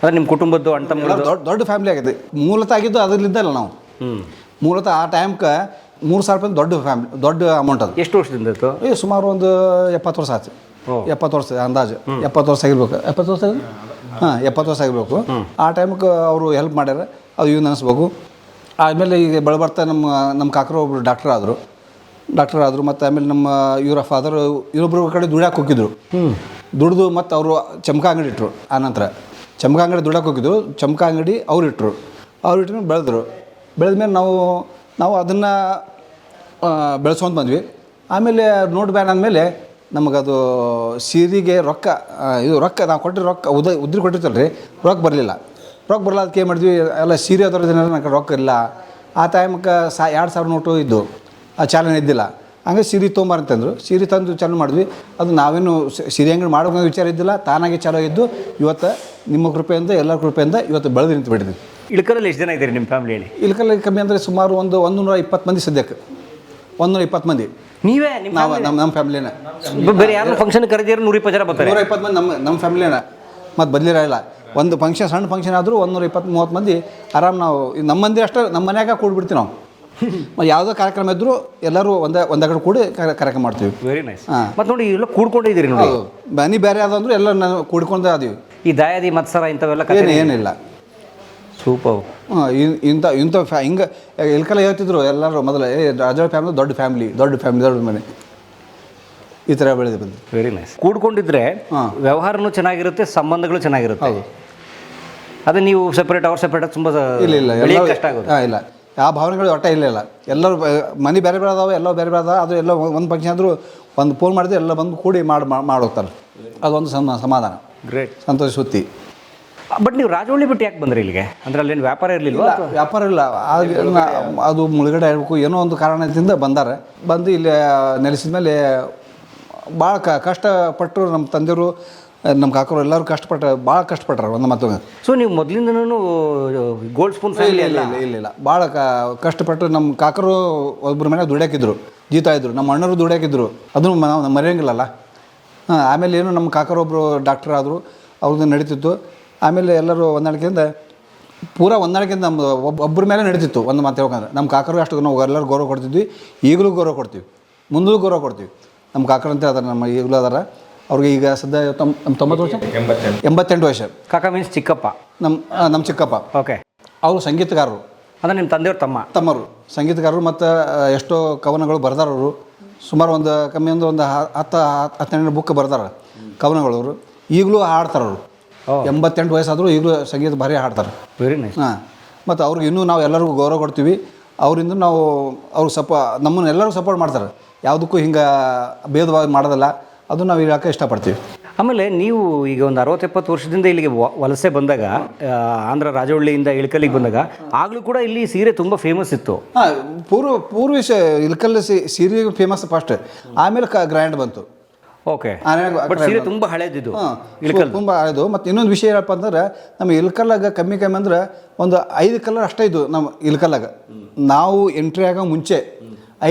ಅದೇ ನಿಮ್ಮ ಕುಟುಂಬದ್ದು ಅಣ್ಣ ತಮ್ಮ ದೊಡ್ಡ ಫ್ಯಾಮಿಲಿ ಆಗಿದೆ. ಮೂಲತಃ ಆಗಿದ್ದು ಅದರಲ್ಲಿದ್ದಲ್ಲ ನಾವು. ಮೂಲತಃ ಆ ಟೈಮ್ಗೆ 3,000 ರೂಪಾಯಿ ದೊಡ್ಡ ಅಮೌಂಟ್ ಅದು. ಎಷ್ಟು ವರ್ಷದಿಂದ ಇತ್ತು? ಸುಮಾರು ಒಂದು 70 ವರ್ಷ ಆಯ್ತು. 70 ವರ್ಷ ಅಂದಾಜು 70 ವರ್ಷ ಆಗಿರ್ಬೇಕು. 70 ವರ್ಷ 70 ವರ್ಷ ಆಗಿರ್ಬೇಕು. ಆ ಟೈಮ್ಗೆ ಅವರು ಹೆಲ್ಪ್ ಮಾಡ್ಯಾರ, ಅದು ಇವು ನೆನೆಸ್ಬೇಕು. ಆಮೇಲೆ ಈಗ ಬರ್ತಾ ನಮ್ಮ ಕಾಕರು ಒಬ್ಬರು ಡಾಕ್ಟರ್ ಆದರು. ಮತ್ತು ಆಮೇಲೆ ನಮ್ಮ ಇವರ ಫಾದರ್ ಇವರೊಬ್ಬರು ಕಡೆ ದುಡ್ಯಾಕೆ ಹೋಗಿದ್ರು. ದುಡ್ದು ಮತ್ತು ಅವರು ಚಮಕ ಅಂಗಡಿ ಇಟ್ಟರು. ಆನಂತರ ಚಮಕ ಅಂಗಡಿ ದುಡ್ಯಾಕೆ ಹೋಗಿದ್ರು. ಚಮಕ ಅಂಗಡಿ ಅವ್ರು ಇಟ್ಟರು ಬೆಳೆದ್ಮೇಲೆ ನಾವು ಅದನ್ನು ಬೆಳೆಸ್ಕೊಂತ ಬಂದ್ವಿ. ಆಮೇಲೆ ನೋಟ್ ಬ್ಯಾನ್ ಆದಮೇಲೆ ನಮಗದು ಸೀರೆಗೆ ರೊಕ್ಕ ನಾವು ಕೊಟ್ಟಿರೋ ರೊಕ್ಕ ಉದ್ರಿ ಕೊಟ್ಟಿರ್ತಲ್ಲ ರೀ, ರೊಕ್ಕ ಬರಲಿಲ್ಲ. ಅದಕ್ಕೆ ಏನು ಮಾಡಿದ್ವಿ, ಎಲ್ಲ ಸೀರೆ ಅದರ ಜನ ನನಗೆ ರೊಕ್ಕ ಇಲ್ಲ. ಆ ಟೈಮ್ಗೆ 2,000 ನೋಟು ಇದ್ದು, ಆ ಚಾಲನೆ ಇದ್ದಿಲ್ಲ. ಹಂಗೆ ಸೀರೆ ತೊಗೊಂಬಾರಂತಂದ್ರು. ಸೀರೆ ತಂದು ಚಾಲನೆ ಮಾಡಿದ್ವಿ. ಅದು ನಾವೇನು ಸೀರೆ ಅಂಗಡಿ ಮಾಡೋಕೆ ವಿಚಾರ ಇದ್ದಿಲ್ಲ, ತಾನಾಗೆ ಚಾಲೂ ಇದ್ದು ಇವತ್ತು ನಿಮ್ಮ ಕೃಪೆಯಿಂದ ಎಲ್ಲರ ಕೃಪೆಯಿಂದ ಇವತ್ತು ಬೆಳೆದು ನಿಂತು ಬಿಟ್ಟಿದ್ವಿ. ಇಳಕಲಲ್ಲಿ ಎಷ್ಟು ಜನ ಇದ್ದೀರಿ ನಿಮ್ಮ ಫ್ಯಾಮಿಲಿಯಲ್ಲಿ? ಇಳಕಲಲ್ಲಿ ಕಮ್ಮಿ ಅಂದರೆ ಸುಮಾರು ಒಂದು 120 ಮಂದಿ ಸದ್ಯಕ್ಕೆ. 120 ಮಂದಿ ನೀವೇ? ನಮ್ಮ ಫ್ಯಾಮಿಲಿನ ಬೇರೆ ಯಾರು ಫಂಕ್ಷನ್ ಕರೆದಿರೋ 120 ಜನ ಬರ್ತಾರೆ? 120 ಮಂದಿ ನಮ್ಮ ಫ್ಯಾಮಿಲಿನ. ಮತ್ತು ಬದಲಿರಲ್ಲ. ಒಂದು ಫಂಕ್ಷನ್ ಸಣ್ಣ ಫಂಕ್ಷನ್ ಆದರೂ 120-30 ಮಂದಿ ಆರಾಮ್ ನಾವು ನಮ್ಮ ಮಂದಿ ಅಷ್ಟೇ ನಮ್ಮ ಮನ್ಯಾಗ ಕೂಡ್ಬಿಡ್ತೀವಿ ನಾವು. ಯಾವುದೋ ಕಾರ್ಯಕ್ರಮ ಇದ್ದರೂ ಎಲ್ಲರೂ ಒಂದೇ ಕೂಡಿ ಕಾರ್ಯಕ್ರಮ ಮಾಡ್ತೀವಿ. Very nice. ಮತ್ತು ನೋಡಿ ಎಲ್ಲ ಕೂಡ್ಕೊಂಡಿದ್ದೀರಿ ನೋಡಿ. ಮನೆ ಬೇರೆ ಆದಂದ್ರೂ ಎಲ್ಲ ನಾವು ಕೂಡ್ಕೊಂಡೇ ಅದೀವಿ. ಈ ದಾಯಾದಿ ಮತ್ಸರ ಇಂಥವೆಲ್ಲ ಏನಿಲ್ಲ. ಸೂಪರ್. ಇಂಥ ಹಿಂಗೆ ಇಲ್ಕಲ್ಲ ಹೇಳ್ತಿದ್ರು ಎಲ್ಲರೂ ಮೊದಲು ರಾಜೋಳಿ ಫ್ಯಾಮಿಲಿ ದೊಡ್ಡ ಮನೆ ಈ ಥರ ಬೆಳೆದು ಬಂದು. Very nice. ಕೂಡ್ಕೊಂಡಿದ್ರೆ ವ್ಯವಹಾರನೂ ಚೆನ್ನಾಗಿರುತ್ತೆ, ಸಂಬಂಧಗಳು ಚೆನ್ನಾಗಿರುತ್ತೆ. ಅದೇ ನೀವು ಸೆಪ್ರೇಟ್ ಅವ್ರು ಸೆಪ್ರೇಟ್ ತುಂಬ ಇಲ್ಲ ಕಷ್ಟ ಆಗೋದು. ಇಲ್ಲ ಯಾವ ಭಾವನೆಗಳು ಒಟ್ಟ ಇಲ್ಲ. ಎಲ್ಲರೂ ಮನೆ ಬೇರೆ ಬೇರೆ ಅದಾವೆ, ಎಲ್ಲೋ ಬೇರೆ ಬೇರೆ ಅದಾವೆ. ಅದು ಎಲ್ಲ ಒಂದು ಫಂಕ್ಷನ್ ಆದರೂ ಒಂದು ಫೋನ್ ಮಾಡಿದ್ರೆ ಎಲ್ಲ ಬಂದು ಕೂಡಿ ಮಾಡೋಗ್ತಾರೆ. ಅದೊಂದು ಸಮಾಧಾನ, ಗ್ರೇಟ್, ಸಂತೋಷ ಸುದ್ದಿ. ಬಟ್ ನೀವು ರಾಜವಳ್ಳಿ ಬಿಟ್ಟು ಯಾಕೆ ಬಂದ್ರಿ ಇಲ್ಲಿಗೆ? ಅಂದರೆ ಅಲ್ಲೇನು ವ್ಯಾಪಾರ ಇರಲಿಲ್ಲ? ವ್ಯಾಪಾರ ಇಲ್ಲ, ಅದು ಮುಳುಗಡೆ ಇರಬೇಕು ಏನೋ ಒಂದು ಕಾರಣದಿಂದ ಬಂದು ಇಲ್ಲಿ ನೆಲೆಸಿದ ಮೇಲೆ ಭಾಳ ಕಷ್ಟಪಟ್ಟು ನಮ್ಮ ತಂದೆಯವರು ನಮ್ಮ ಕಾಕರು ಎಲ್ಲರೂ ಭಾಳ ಕಷ್ಟಪಟ್ಟಾರೆ ಒಂದು ಮಾತು. ಸೊ ನೀವು ಮೊದಲಿಂದನೂ ಗೋಲ್ಡ್ ಸ್ಪೂನ್ ಫ್ಯಾಮಿಲಿ? ಇಲ್ಲ ಭಾಳ ಕಷ್ಟಪಟ್ಟು ನಮ್ಮ ಕಾಕರು ಒಬ್ಬರ ಮನೆ ದುಡಿಯಾಕಿದ್ರು, ಜೀತ ಇದ್ದರು. ನಮ್ಮ ಅಣ್ಣರು ದುಡಿಯಾಕಿದ್ರು, ಅದನ್ನು ನಾವು ಮರೆಯೋಂಗಿಲ್ಲಲ್ಲ. ಆಮೇಲೆ ಏನು ನಮ್ಮ ಕಾಕರೊಬ್ಬರು ಡಾಕ್ಟರ್ ಆದರು, ಅವ್ರದ್ದು ನಡೀತಿತ್ತು. ಆಮೇಲೆ ಎಲ್ಲರೂ ಹೊಂದಾಣಿಕೆಯಿಂದ ನಮ್ಮದು ಒಬ್ಬರ ಮೇಲೆ ನಡೀತಿತ್ತು. ಒಂದು ಮಾತು ಹೇಳ್ಬೇಕಂದ್ರೆ ನಮ್ಮ ಕಾಕರು ಅಷ್ಟು ನಾವು ಎಲ್ಲರೂ ಗೌರವ ಕೊಡ್ತಿದ್ವಿ, ಈಗಲೂ ಗೌರವ ಕೊಡ್ತೀವಿ, ಮುಂದೂ ಗೌರವ ಕೊಡ್ತೀವಿ. ನಮ್ಮ ಕಾಕರಂತೆ ಅದಾರೆ, ನಮ್ಮ ಈಗಲೂ ಅದಾರ. ಅವ್ರಿಗೆ ಈಗ ಸದ್ಯ 90 ವರ್ಷ, 88 ವರ್ಷ. ಕಾಕ ಮೀನ್ಸ್ ಚಿಕ್ಕಪ್ಪ? ನಮ್ಮ ಚಿಕ್ಕಪ್ಪ. ಓಕೆ. ಅವರು ಸಂಗೀತಗಾರರು. ಅಂದರೆ ನಿಮ್ಮ ತಂದೆಯವ್ರ ತಮ್ಮರು ಸಂಗೀತಗಾರರು. ಮತ್ತು ಎಷ್ಟೋ ಕವನಗಳು ಬರ್ದಾರವರು. ಸುಮಾರು ಒಂದು ಕಮ್ಮಿ ಒಂದು 10-12 ಬುಕ್ ಬರ್ದಾರ ಕವನಗಳವರು. ಈಗಲೂ ಹಾಡ್ತಾರವರು. 88 ವಯಸ್ಸಾದರೂ ಈಗಲೂ ಸಂಗೀತ ಭಾರಿ ಹಾಡ್ತಾರೆ. Very nice. ಮತ್ತು ಅವ್ರಿಗೆ ಇನ್ನೂ ನಾವು ಎಲ್ಲರಿಗೂ ಗೌರವ ಕೊಡ್ತೀವಿ. ಅವರಿಂದ ನಾವು ಅವ್ರಿಗೆ ನಮ್ಮನ್ನು ಎಲ್ಲರೂ ಸಪೋರ್ಟ್ ಮಾಡ್ತಾರೆ. ಯಾವುದಕ್ಕೂ ಹಿಂಗೆ ಭೇದ ಭಾವ ಮಾಡೋದಲ್ಲ. ಅದು ನಾವು ಹೇಳೋಕೆ ಇಷ್ಟಪಡ್ತೀವಿ. ಆಮೇಲೆ ನೀವು ಈಗ ಒಂದು 60-70 ವರ್ಷದಿಂದ ಇಲ್ಲಿಗೆ ವಲಸೆ ಬಂದಾಗ, ಆಂಧ್ರ ರಾಜವಳ್ಳಿಯಿಂದ ಇಳಕಲ್ಲಿಗೆ ಬಂದಾಗ, ಆಗಲೂ ಕೂಡ ಇಲ್ಲಿ ಸೀರೆ ತುಂಬ ಫೇಮಸ್ ಇತ್ತು. ಪೂರ್ವ ಇಳಕಲ್ಲಿ ಸೀರೆ ಫೇಮಸ್ ಫಸ್ಟ್, ಆಮೇಲೆ ಗ್ರ್ಯಾಂಡ್ ಬಂತು. ಓಕೆ. ಬಟ್ ಸೀರೆ ತುಂಬ ಹಳೇದಿದ್ದು ಇಳಕಲ್, ತುಂಬ ಹಳೇದು. ಮತ್ತು ಇನ್ನೊಂದು ವಿಷಯ ಏನಪ್ಪ ಅಂದ್ರೆ, ನಮ್ಮ ಇಳಕಲ್ಲಾಗ ಕಮ್ಮಿ ಅಂದ್ರೆ ಒಂದು 5 ಕಲರ್ ಅಷ್ಟೇ ಇದ್ದು ನಮ್ಮ ಇಳಕಲ್ಲಾಗ. ನಾವು ಎಂಟ್ರಿ ಆಗೋ ಮುಂಚೆ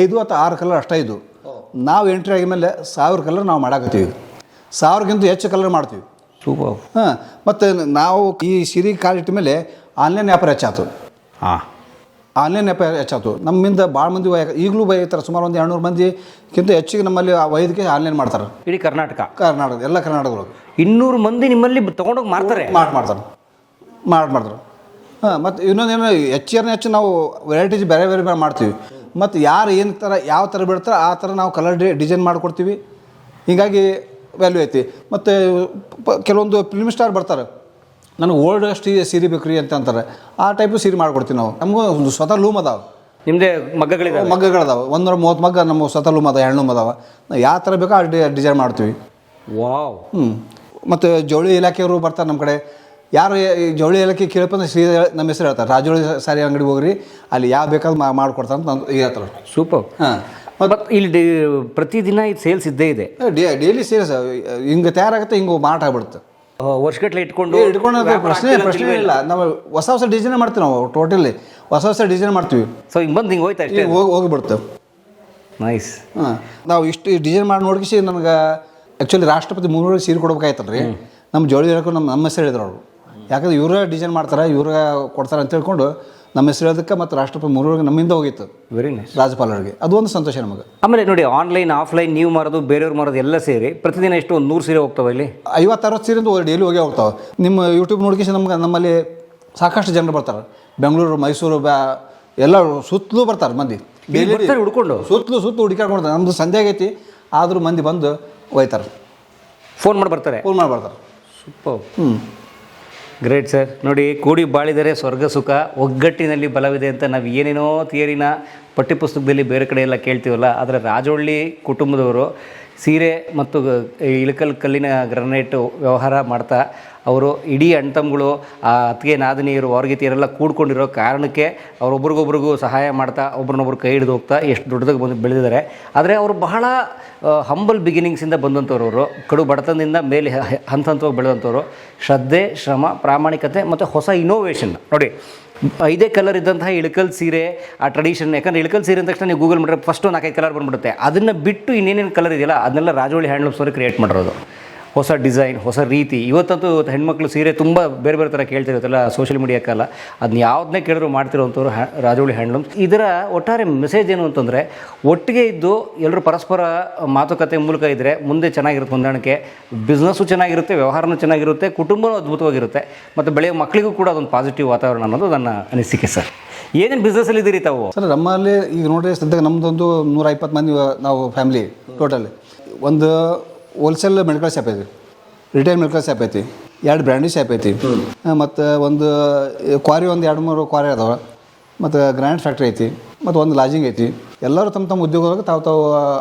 5 ಅಥವಾ 6 ಕಲರ್ ಅಷ್ಟೇ ಇದ್ದು. ನಾವು ಎಂಟ್ರಿ ಆಗಿದ್ಮೇಲೆ 1000 ಕಲರ್ ನಾವು ಮಾಡಾಕತ್ತೀವಿ. 1000ಕ್ಕಿಂತ ಹೆಚ್ಚು ಕಲರ್ ಮಾಡ್ತೀವಿ. ಸೂಪರ್. ಮತ್ತು ನಾವು ಈ ಸೀರೆ ಕಾಲಿಟ್ಟ ಮೇಲೆ ಆನ್ಲೈನ್ ವ್ಯಾಪಾರ ಹೆಚ್ಚಾಯ್ತು. ಆನ್ಲೈನ್ ವ್ಯಾಪಾರ ಹೆಚ್ಚಾಯ್ತು. ನಮ್ಮಿಂದ ಭಾಳ ಮಂದಿ ಈಗಲೂ ಬೈತಾರೆ. ಸುಮಾರು ಒಂದು 200 ಮಂದಿಗಿಂತ ಹೆಚ್ಚಿಗೆ ನಮ್ಮಲ್ಲಿ ವೈದ್ಯಕೀಯ ಆನ್ಲೈನ್ ಮಾಡ್ತಾರೆ. ಇಡೀ ಕರ್ನಾಟಕ ಎಲ್ಲ ಕರ್ನಾಟಕದೊಳಗೆ 200 ಮಂದಿ ನಿಮ್ಮಲ್ಲಿ ತೊಗೊಂಡೋಗಿ ಮಾಡ್ತಾರೆ. ಮಾಡ್ತಾರೆ. ಮತ್ತು ಇನ್ನೊಂದೇನು, ಹೆಚ್ಚು ನಾವು ವೆರೈಟೀಸ್ ಬೇರೆ ಮಾಡ್ತೀವಿ. ಮತ್ತು ಯಾರು ಯಾವ ಥರ ಬಿಡ್ತಾರೆ ಆ ಥರ ನಾವು ಕಲರ್ ಡಿಸೈನ್ ಮಾಡಿಕೊಡ್ತೀವಿ. ಹೀಗಾಗಿ ವ್ಯಾಲ್ಯೂ ಐತಿ. ಮತ್ತು ಕೆಲವೊಂದು ಫಿಲ್ಮ್ ಸ್ಟಾರ್ ಬರ್ತಾರೆ, ನನಗೆ ಓಲ್ಡ್ ಸೀರೆ ಬೇಕು ರೀ ಅಂತ ಅಂತಾರೆ. ಆ ಟೈಪು ಸೀರೆ ಮಾಡ್ಕೊಡ್ತೀವಿ ನಾವು. ನಮಗೂ ಒಂದು ಸ್ವತಃ ಲೂಮ್ ಅದಾವೆ. ನಿಮ್ಮದೇ ಮಗ್ಗಗಳಿದಾವೆ 130 ಮಗ್ಗ ನಮ್ಮ ಸ್ವತಃ ಲೂಮ್ ಅದಾವೆ, ಹೆಣ್ಣು ಅದಾವೆ. ನಾವು ಯಾವ ಥರ ಬೇಕೋ ಆ ಡಿಸೈನ್ ಮಾಡ್ತೀವಿ. ವಾವ್. ಮತ್ತು ಜವಳಿ ಇಲಾಖೆಯವರು ಬರ್ತಾರೆ ನಮ್ಮ ಕಡೆ. ಯಾರು ಜವಳಿ ಇಲಾಖೆ ಕೇಳಪ್ಪ ಸೀರೆ ನಮ್ಮ ಹೆಸರು ಹೇಳ್ತಾರೆ, ರಾಜವಳಿ ಸಾರಿ ಅಂಗಡಿಗೆ ಹೋಗ್ರಿ, ಅಲ್ಲಿ ಯಾವ ಬೇಕಾದ್ರೂ ಮಾಡ್ಕೊಡ್ತಾರೆ ಅಂತ ಹೇಳ್ತಾರೆ. ಸೂಪರ್. ಮತ್ತು ಇಲ್ಲಿ ಪ್ರತಿದಿನ ಇದು ಸೇಲ್ಸ್ ಇದ್ದೇ ಇದೆ. ಡೈಲಿ ಸೇಲ್ಸ್ ಹಿಂಗೆ ತಯಾರಾಗುತ್ತೆ, ಹಿಂಗೆ ಮಾರಾಟ ಆಗ್ಬಿಡುತ್ತೆ. ವರ್ಷಗಟ್ಟಲೆ ಇಟ್ಕೊಂಡು ಪ್ರಶ್ನೆ ಇಲ್ಲ. ನಾವು ಹೊಸ ಡಿಸೈನ್ ಮಾಡ್ತೀವಿ. ನಾವು ಟೋಟಲಿ ಹೊಸ ಡಿಸೈನ್ ಮಾಡ್ತೀವಿ. ಸೊ ಹಿಂಗೆ ಬಂದು ಹಿಂಗೆ ಹೋಯ್ತಾ ಅಷ್ಟೇ ಹೋಗಿಬಿಡ್ತೇವೆ. ನೈಸ್. ನಾವು ಇಷ್ಟು ಡಿಸೈನ್ ಮಾಡಿ ನೋಡ್ಕಿಸಿ ನನಗೆ ಆ್ಯಕ್ಚುಲಿ ರಾಷ್ಟ್ರಪತಿ 3 ಸೀರೆ ಕೊಡ್ಬೇಕಾಯ್ತಲ್ಲ ರೀ. ನಮ್ಮ ಜವಳಿ ಇಲಾಖೆ ನಮ್ಮ ಹೆಸರು ಹೇಳಿದ್ರು ಅವರು. ಯಾಕಂದ್ರೆ ಇವರೇ ಡಿಸೈನ್ ಮಾಡ್ತಾರೆ, ಇವ್ರಿಗೆ ಕೊಡ್ತಾರೆ ಅಂತ ಹೇಳ್ಕೊಂಡು ನಮ್ಮ ಹೆಸರು ಹೇಳೋದಕ್ಕೆ ಮತ್ತು ರಾಷ್ಟ್ರಪತಿ 3 ನಮ್ಮಿಂದ ಹೋಗಿತ್ತು. Very nice. ರಾಜ್ಯಪಾಲರಿಗೆ ಅದು ಒಂದು ಸಂತೋಷ ನಮಗೆ. ಆಮೇಲೆ ನೋಡಿ, ಆನ್ಲೈನ್ ಆಫ್ಲೈನ್ ನೀವು ಮಾರೋದು ಬೇರೆಯವ್ರು ಮಾರೋದು ಎಲ್ಲ ಸೇರಿ ಪ್ರತಿದಿನ ಎಷ್ಟು ಒಂದು 100 ಸೀರೆ ಹೋಗ್ತಾವೆ ಇಲ್ಲಿ? 50-60 ಸೀರೆಂದು ಡೈಲಿ ಹೋಗ್ತಾವೆ. ನಿಮ್ಮ ಯೂಟ್ಯೂಬ್ ನೋಡ್ಕಿಸಿ ನಮ್ಮಲ್ಲಿ ಸಾಕಷ್ಟು ಜನರು ಬರ್ತಾರೆ. ಬೆಂಗಳೂರು, ಮೈಸೂರು ಎಲ್ಲ ಸುತ್ತಲೂ ಬರ್ತಾರೆ ಮಂದಿ. ಹುಡ್ಕೊಂಡು ಸುತ್ತಲೂ ಹುಡುಕಾಡ್ಕೊಡ್ತಾರೆ. ನಮ್ಮದು ಸಂಜೆ ಆಗೈತಿ ಆದರೂ ಮಂದಿ ಬಂದು ಒಯ್ತಾರೆ. ಫೋನ್ ಮಾಡಿ ಬರ್ತಾರೆ. ಸೂಪರ್. Great sir. ನೋಡಿ, ಕೂಡಿ ಬಾಳಿದರೆ ಸ್ವರ್ಗ ಸುಖ, ಒಗ್ಗಟ್ಟಿನಲ್ಲಿ ಬಲವಿದೆ ಅಂತ ನಾವು ಏನೇನೋ ಥಿಯರಿನ ಪಠ್ಯಪುಸ್ತಕದಲ್ಲಿ ಬೇರೆ ಕಡೆ ಎಲ್ಲ ಕೇಳ್ತೀವಲ್ಲ, ಆದರೆ ರಾಜವಳ್ಳಿ ಕುಟುಂಬದವರು ಸೀರೆ ಮತ್ತು ಇಳಕಲ್ ಕಲ್ಲಿನ ಗ್ರನೈಟು ವ್ಯವಹಾರ ಮಾಡ್ತಾ ಅವರು ಇಡೀ ಅಣ್ತಮ್ಗಳು, ಆ ಅತ್ತಿಗೆ ನಾದಿನಿಯರು, ಹೊರಗಿತಿಯರೆಲ್ಲ ಕೂಡ್ಕೊಂಡಿರೋ ಕಾರಣಕ್ಕೆ ಅವರೊಬ್ರಿಗೊಬ್ರಿಗೂ ಸಹಾಯ ಮಾಡ್ತಾ ಒಬ್ರನ್ನೊಬ್ರು ಕೈ ಹಿಡಿದು ಹೋಗ್ತಾ ಎಷ್ಟು ದೊಡ್ಡದಾಗಿ ಬಂದು ಬೆಳೆದಿದ್ದಾರೆ. ಆದರೆ ಅವರು ಬಹಳ ಹಂಬಲ್ ಬಿಗಿನಿಂಗ್ಸಿಂದ ಬಂದಂಥವ್ರು. ಅವರು ಕಡು ಬಡತನದಿಂದ ಮೇಲೆ ಹಂತವಾಗಿ ಬೆಳೆದಂಥವ್ರು. ಶ್ರದ್ಧೆ, ಶ್ರಮ, ಪ್ರಾಮಾಣಿಕತೆ ಮತ್ತು ಹೊಸ ಇನೋವೇಷನ್. ನೋಡಿ, 5 ಕಲರ್ ಇದ್ದಂತಹ ಇಳಕಲ್ ಸೀರೆ, ಆ ಟ್ರೆಡಿಷನ್. ಯಾಕಂದರೆ ಇಳಕಲ್ ಸೀರೆ ಅಂದ ತಕ್ಷಣ ನೀವು ಗೂಗಲ್ ಮಾಡಿದ್ರೆ ಫಸ್ಟು 4-5 ಕಲರ್ ಬಂದುಬಿಡುತ್ತೆ. ಅದನ್ನು ಬಿಟ್ಟು ಇನ್ನೇನೇನು ಕಲರ್ ಇದೆಯಲ್ಲ ಅದನ್ನೆಲ್ಲ ರಾಜವಳ್ಳಿ ಹ್ಯಾಂಡ್ಲೂಮ್ಸ್ ಅವರು ಕ್ರಿಯೇಟ್ ಮಾಡಿರೋದು. ಹೊಸ ಡಿಸೈನ್, ಹೊಸ ರೀತಿ. ಇವತ್ತಂತೂ ಹೆಣ್ಮಕ್ಳು ಸೀರೆ ತುಂಬ ಬೇರೆ ಬೇರೆ ಥರ ಕೇಳ್ತಿರುತ್ತಲ್ಲ ಸೋಷಿಯಲ್ ಮೀಡಿಯಾಕ್ಕೆಲ್ಲ, ಅದನ್ನ ಯಾವುದನ್ನೇ ಕೇಳಿದ್ರು ಮಾಡ್ತಿರೋವಂಥವ್ರು ರಾಜವಳ್ಳಿ ಹ್ಯಾಂಡ್ಲೂಮ್ಸ್. ಇದರ ಒಟ್ಟಾರೆ ಮೆಸೇಜ್ ಏನು ಅಂತಂದರೆ, ಒಟ್ಟಿಗೆ ಇದ್ದು ಎಲ್ಲರೂ ಪರಸ್ಪರ ಮಾತುಕತೆ ಮೂಲಕ ಇದ್ದರೆ ಮುಂದೆ ಚೆನ್ನಾಗಿರುತ್ತೆ, ಹೊಂದಾಣಿಕೆ, ಬಿಸ್ನೆಸ್ಸು ಚೆನ್ನಾಗಿರುತ್ತೆ, ವ್ಯವಹಾರನೂ ಚೆನ್ನಾಗಿರುತ್ತೆ, ಕುಟುಂಬವೂ ಅದ್ಭುತವಾಗಿರುತ್ತೆ, ಮತ್ತು ಬೆಳೆಯೋ ಮಕ್ಕಳಿಗೂ ಕೂಡ ಅದೊಂದು ಪಾಸಿಟಿವ್ ವಾತಾವರಣ ಅನ್ನೋದು ನನ್ನ ಅನಿಸಿಕೆ ಸರ್. ಏನೇನು ಬಿಸ್ನೆಸ್ಸಲ್ಲಿ ಇದ್ದೀರಿ ತಾವು? ಸರ್ ನಮ್ಮಲ್ಲಿ ಈಗ ನೋಡಿರಿ ಸದ್ಯಕ್ಕೆ ನಮ್ಮದೊಂದು 120 ಮಂದಿ ನಾವು ಫ್ಯಾಮಿಲಿ ಟೋಟಲ್. ಒಂದು ಹೋಲ್ಸೇಲ್ ಮೆಡಿಕಲ್ ಶಾಪ್ ಐತಿ, ರಿಟೇಲ್ ಮೆಡಿಕಲ್ ಶಾಪ್ ಐತಿ, 2 ಬ್ರ್ಯಾಂಡಿ ಶಾಪ್ ಐತಿ, ಮತ್ತು ಒಂದು ಕ್ವಾರಿ, ಒಂದು 2-3 ಕ್ವಾರಿ ಅದಾವೆ, ಮತ್ತು ಗ್ರಾನೈಟ್ ಫ್ಯಾಕ್ಟ್ರಿ ಐತಿ, ಮತ್ತು ಒಂದು ಲಾಜಿಂಗ್ ಐತಿ. ಎಲ್ಲರೂ ತಮ್ಮ ಉದ್ಯೋಗದಾಗ ತಾವು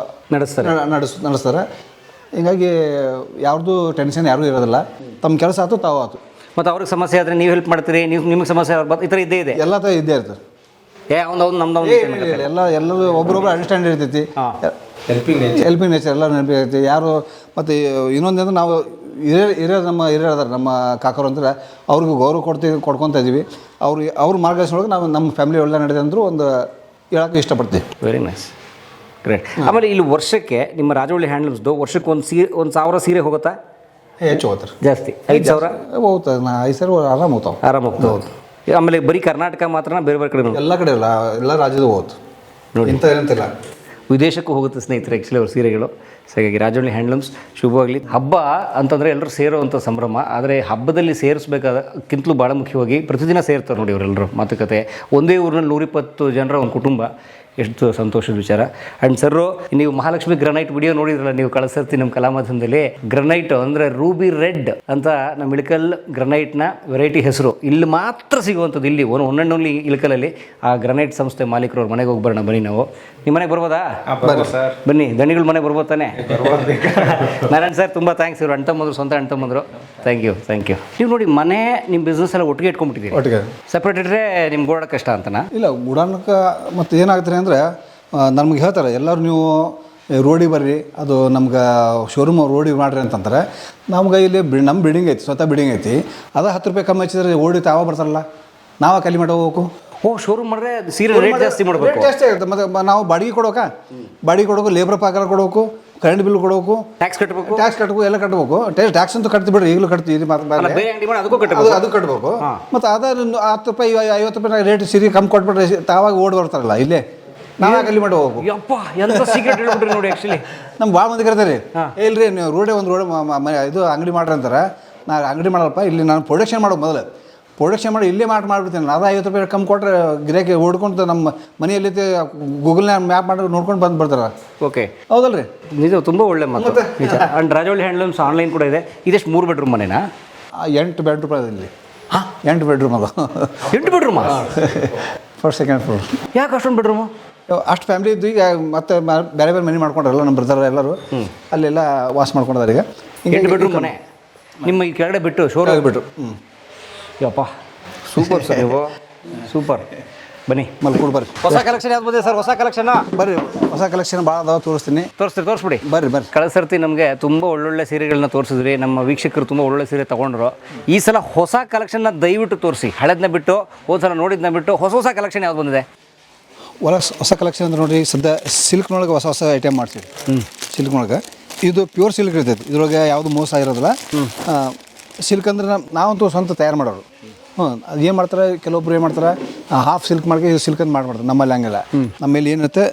ನಡೆಸ್ತಾರೆ. ಹಿಂಗಾಗಿ ಯಾರ್ದು ಟೆನ್ಷನ್ ಯಾರೂ ಇರೋದಿಲ್ಲ. ತಮ್ಮ ಕೆಲಸ ಆಯ್ತು ತಾವು ಆಯ್ತು. ಮತ್ತು ಅವ್ರಿಗೆ ಸಮಸ್ಯೆ ಆದರೆ ನೀವು ಹೆಲ್ಪ್ ಮಾಡ್ತೀರಿ, ನಿಮಗೆ ಸಮಸ್ಯೆ ಈ ಥರ ಇದ್ದೇ ಇದೆ, ಎಲ್ಲ ಥರ ಇದ್ದೇ ಇರ್ತದೆ. ನಮ್ದು ಎಲ್ಲರೂ ಒಬ್ರೊಬ್ರು ಅಂಡರ್ಸ್ಟ್ಯಾಂಡ್ ಇರ್ತೈತಿ, ಹೆಲ್ಪಿಂಗ್ ನೇಚರ್ ಎಲ್ಲ ನೆನಪಿರ್ತೈತಿ. ಯಾರು ಮತ್ತು ಇನ್ನೊಂದಂದ್ರೆ ನಾವು ಹಿರಿಯರು ಅದಾರೆ ನಮ್ಮ ಕಾಕರು ಅಂದ್ರೆ ಅವ್ರಿಗೂ ಗೌರವ ಕೊಡ್ಕೊತಾ ಇದ್ದೀವಿ. ಅವ್ರ ಮಾರ್ಗದರ್ಶನೊಳಗೆ ನಾವು ನಮ್ಮ ಫ್ಯಾಮಿಲಿ ಒಳ್ಳೆ ನಡೆದ ಅಂದರೂ ಒಂದು ಹೇಳೋಕ್ಕೆ ಇಷ್ಟಪಡ್ತೀವಿ. Very nice, great. ಆಮೇಲೆ ಇಲ್ಲಿ ವರ್ಷಕ್ಕೆ ನಿಮ್ಮ ರಾಜವಳ್ಳಿ ಹ್ಯಾಂಡ್ಲೂಮ್ಸ್ದು ವರ್ಷಕ್ಕೆ ಒಂದು 1000 ಸೀರೆ ಹೋಗುತ್ತಾ? ಹೆಚ್ಚು ಹೋಗ್ತಾರೆ, ಜಾಸ್ತಿ 5000 ಹೋಗ್ತದೆ. 5,000 ಆರಾಮ ಹೋಗ್ತಾವೆ. ಹೋಗ್ತಾವೆ. ಆಮೇಲೆ ಬರೀ ಕರ್ನಾಟಕ ಮಾತ್ರ ಬೇರೆ ಬೇರೆ ಕಡೆ? ಎಲ್ಲ ಕಡೆ ಇಲ್ಲ, ಎಲ್ಲ ರಾಜ್ಯದ ಹೋಗ್ತು ನೋಡಿ, ಇಂಥ ಏನಂತಿಲ್ಲ. ವಿದೇಶಕ್ಕೂ ಹೋಗುತ್ತೆ ಸ್ನೇಹಿತರೆ ಆ್ಯಕ್ಚುಲಿ ಅವ್ರ ಸೀರೆಗಳು. ಸೊ ಹಾಗಾಗಿ ರಾಜವಳ್ಳಿ ಹ್ಯಾಂಡ್ಲೂಮ್ಸ್ ಶುಭವಾಗಲಿ. ಹಬ್ಬ ಅಂತಂದರೆ ಎಲ್ಲರೂ ಸೇರುವಂಥ ಸಂಭ್ರಮ. ಆದರೆ ಹಬ್ಬದಲ್ಲಿ ಸೇರಿಸ್ಬೇಕಾದಕ್ಕಿಂತಲೂ ಭಾಳ ಮುಖ್ಯವಾಗಿ ಪ್ರತಿದಿನ ಸೇರ್ತಾರೆ ನೋಡಿ ಅವರೆಲ್ಲರೂ. ಮಾತುಕತೆ, ಒಂದೇ ಊರಿನಲ್ಲಿ 120 ಜನರ ಒಂದು ಕುಟುಂಬ, ಎಷ್ಟು ಸಂತೋಷದ ವಿಚಾರ. ಆ್ಯಂಡ್ ಸರ್ರು, ನೀವು ಮಹಾಲಕ್ಷ್ಮಿ ಗ್ರನೈಟ್ ವಿಡಿಯೋ ನೋಡಿದ್ರಲ್ಲ ನೀವು ಕಳಿಸ್ತಿ ನಮ್ಮ ಕಲಾಮಾಧ್ಯಮದಲ್ಲಿ. ಗ್ರನೈಟ್ ಅಂದರೆ ರೂಬಿ ರೆಡ್ ಅಂತ ನಮ್ಮ ಇಳಕಲ್ ಗ್ರನೈಟ್ನ ವೆರೈಟಿ ಹೆಸರು. ಇಲ್ಲಿ ಮಾತ್ರ ಸಿಗುವಂಥದ್ದು, ಇಲ್ಲಿ ಒನ್ನೊಂದು ಇಳಕಲಲ್ಲಿ. ಆ ಗ್ರನೈಟ್ ಸಂಸ್ಥೆ ಮಾಲೀಕರು ಅವ್ರ ಮನೆಗೆ ಹೋಗಿ ಬರೋಣ ಬನ್ನಿ. ನಾವು ನಿಮ್ಮ ಮನೆಗೆ ಬರ್ಬೋದಾ? ಬನ್ನಿ, ದಣಿಗಳ ಮನೆಗೆ ಬರ್ಬೋದು ತಾನೆ? ನಾರಾಯಣ್ ಸರ್ ತುಂಬ ಥ್ಯಾಂಕ್ಸ್. ಇವರು ಅಣ್ತಮ್ಮಂದ್ರು, ಸ್ವಂತ ಅಣ್ತಮ್ಮಂದ್ರು. Thank you. ನೀವು ನೋಡಿ, ಮನೆ ನಿಮ್ಮ ಬಿಸ್ನೆಸ್ ಎಲ್ಲ ಒಟ್ಟಿಗೆ ಇಟ್ಕೊಂಡ್ಬಿಟ್ಟಿದ್ದೀರಿ. ಒಟ್ಟಿಗೆ ಸಪ್ರೇಟ್ ಇಟ್ಟರೆ ನಿಮ್ಗೆ ಓಡೋಕೆ ಕಷ್ಟ ಅಂತನಾ? ಇಲ್ಲ, ಗುಡಾನಕ್ಕೆ ಮತ್ತು ಏನಾಗ್ತಾರೆ ಅಂದರೆ ನಮ್ಗೆ ಹೇಳ್ತಾರೆ ಎಲ್ಲರೂ ನೀವು ರೋಡಿಗೆ ಬರ್ರಿ, ಅದು ನಮ್ಗೆ ಶೋರೂಮ್ ರೋಡಿಗೆ ಮಾಡ್ರಿ ಅಂತಂತಾರೆ. ನಮ್ಗೆ ಇಲ್ಲಿ ನಮ್ಮ ಬಿಲ್ಡಿಂಗ್ ಐತಿ, ಸ್ವತಃ ಬಿಲ್ಡಿಂಗ್ ಐತಿ. ಅದು 10 ರೂಪಾಯಿ ಕಮ್ಮಿ ಹಚ್ಚಿದ್ರೆ ಓಡಿ ತಾವ ಬರ್ತಾರಲ್ಲ, ನಾವು ಕಲಿ ಮಾಡಿ ಹೋಗ್ಬೇಕು. ಶೋರೂಮ್ ಮಾಡಿದ್ರೆ ಸೀರೆ ರೇಟ್ ಜಾಸ್ತಿ ಮಾಡಬೇಕು, ರೇಟ್ ಜಾಸ್ತಿ ಆಗುತ್ತೆ. ಮತ್ತು ನಾವು ಬಾಡಿಗೆ ಕೊಡೋಕೆ ಲೇಬರ್ ಪಗಾರ ಕೊಡೋಕು, ಕರೆಂಟ್ ಬಿಲ್ ಕೊಡೋಕು, ಟ್ಯಾಕ್ಸ್ ಕಟ್ಟಬೇಕು, ಎಲ್ಲ ಕಟ್ಟಬೇಕು. ಟ್ಯಾಕ್ಸ್ ಅಂತೂ ಕಟ್ತಿ ಬಿಡ್ರಿ, ಈಗಲೂ ಕಟ್ತೀವಿ. ಅದು ಕಟ್ಟಬೇಕು. ಮತ್ತು ಅದ 10 ರೂಪಾಯಿ 50 ರೂಪಾಯಿ ರೇಟ್ ಸೀರೆ ಕಮ್ಮಿ ಕೊಟ್ಬಿಟ್ರೆ ತಾವಾಗ ಓಡಿ ಬರ್ತಾರಲ್ಲ, ಇಲ್ಲೇ ನಾವೇ ಅಲ್ಲಿ ಮಾಡಿ ಹೋಗ್ಬೇಕು. ನೋಡಿ ಆ್ಯಕ್ಚುಲಿ ನಮ್ಗೆ ಭಾಳ ಮಂದಿ ಕರ್ತಾರೆ, ಇಲ್ರಿ ನೀವು ರೋಡ್ ಇದು ಅಂಗಡಿ ಮಾಡ್ರಿ ಅಂತಾರೆ. ನಾನು ಅಂಗಡಿ ಮಾಡಲ್ಲಪ್ಪ, ಇಲ್ಲಿ ನಾನು ಪ್ರೊಡಕ್ಷನ್ ಮಾಡೋದು ಮೊದಲು. ಪ್ರೊಡಕ್ಷನ್ ಮಾಡಿ ಇಲ್ಲೇ ಮಾಡಿಬಿಡ್ತೀನಿ. ಅದು 50 ರೂಪಾಯಿ ಕಮ್ಮಿ ಕೊಟ್ಟರೆ ಗಿರಾಕಿ ಓಡ್ಕೊಂಡು ನಮ್ಮ ಮನೆಯಲ್ಲಿ ಗೂಗಲ್ನ ಮ್ಯಾಪ್ ಮಾಡಿ ನೋಡ್ಕೊಂಡು ಬರ್ತಾರೆ. ಓಕೆ, ಹೌದಲ್ರಿ? ನಿಜ, ತುಂಬ ಒಳ್ಳೆ ಮಾತು. ಆ್ಯಂಡ್ ರಾಜವಳ್ಳಿ ಹ್ಯಾಂಡ್ಲೂಮ್ಸ್ ಆನ್ಲೈನ್ ಕೂಡ ಇದೆ. ಇದೆಷ್ಟು 3 ಬೆಡ್ರೂಮ್ ಮನೆನಾ? 8 ಬೆಡ್ರೂಮ್ ಅದ ಇಲ್ಲಿ. 8 ಬೆಡ್ರೂಮ್ ಅದ. 8 ಬೆಡ್ರೂಮಾ? First second floor. ಯಾಕೆ ಅಷ್ಟೊಂದು ಬೆಡ್ರೂಮು? ಅಷ್ಟು ಫ್ಯಾಮಿಲಿ ಇದ್ದು ಈಗ ಮತ್ತೆ ಬೇರೆ ಬೇರೆ ಮನೆ ಮಾಡ್ಕೊಂಡ್ರಲ್ಲ ನಮ್ಮ ಬ್ರದರ್ ಎಲ್ಲರೂ, ಅಲ್ಲೆಲ್ಲ ವಾಸ ಮಾಡ್ಕೊಂಡಿದ್ದಾರೆ. ಈಗ 8 ಬೆಡ್ರೂಮ್ ಮನೆ ನಿಮ್ಮ ಈ ಕೆಳಗಡೆ ಬಿಟ್ಟು ಶೋರೂಮ್ ಬಿಟ್ಟು. ಯಪ್ಪ, ಸೂಪರ್ ಸರ್, ನೀವು ಸೂಪರ್. ಬನ್ನಿ ಮಲ್ಕೂರು ಬರ್ರಿ. ಹೊಸ ಕಲೆಕ್ಷನ್ ಯಾವ್ದು ಬಂದಿದೆ ಸರ್? ಹೊಸ ಕಲೆಕ್ಷನ್ ಬರ್ರಿ, ಹೊಸ ಕಲೆಕ್ಷನ್ ಭಾಳ ಅದಾವ, ತೋರಿಸ್ಬಿಡಿ. ಬರ್ರಿ. ಕಳೆದ ಸರ್ತಿ ನಮಗೆ ತುಂಬ ಒಳ್ಳೊಳ್ಳೆ ಸೀರೆಗಳನ್ನ ತೋರಿಸಿದ್ರಿ, ನಮ್ಮ ವೀಕ್ಷಕರು ತುಂಬ ಒಳ್ಳೊಳ್ಳೆ ಸೀರೆ ತೊಗೊಂಡ್ರು. ಈ ಸಲ ಹೊಸ ಕಲೆಕ್ಷನ್ನ ದಯವಿಟ್ಟು ತೋರಿಸಿ. ಹಳೆದನ್ನ ಬಿಟ್ಟು, ಹೋದ ಸಲ ನೋಡಿದ್ನ ಬಿಟ್ಟು ಹೊಸ ಕಲೆಕ್ಷನ್ ಯಾವ್ದು ಬಂದಿದೆ? ಹೊಸ ಕಲೆಕ್ಷನ್ ಅಂದ್ರೆ ನೋಡಿರಿ, ಸದ್ಯ ಸಿಲ್ಕ್ನೊಳಗೆ ಹೊಸ ಐಟಮ್ ಮಾಡ್ತೀವಿ. ಸಿಲ್ಕ್ನೊಳಗೆ ಇದು ಪ್ಯೂರ್ ಸಿಲ್ಕ್ ಇರ್ತೈತಿ, ಇದ್ರೊಳಗೆ ಯಾವುದು ಮೋಸ ಇರೋದಿಲ್ಲ. ಸಿಲ್ಕ್ ಅಂದ್ರೆ ನಾವಂತೂ ಸ್ವಂತ ತಯಾರು ಮಾಡೋರು. ಅದು ಏನು ಮಾಡ್ತಾರೆ, ಕೆಲವೊಬ್ರು ಏನು ಮಾಡ್ತಾರೆ, ಹಾಫ್ ಸಿಲ್ಕ್ ಮಾಡ್ಕೊಂಡು ಇದು ಸಿಲ್ಕ್ ಅಂತ ಮಾಡ್ತಾರೆ. ನಮ್ಮಲ್ಲಿ ಹಂಗಿಲ್ಲ. ನಮ್ಮಲ್ಲಿ ಏನಿರುತ್ತೆ,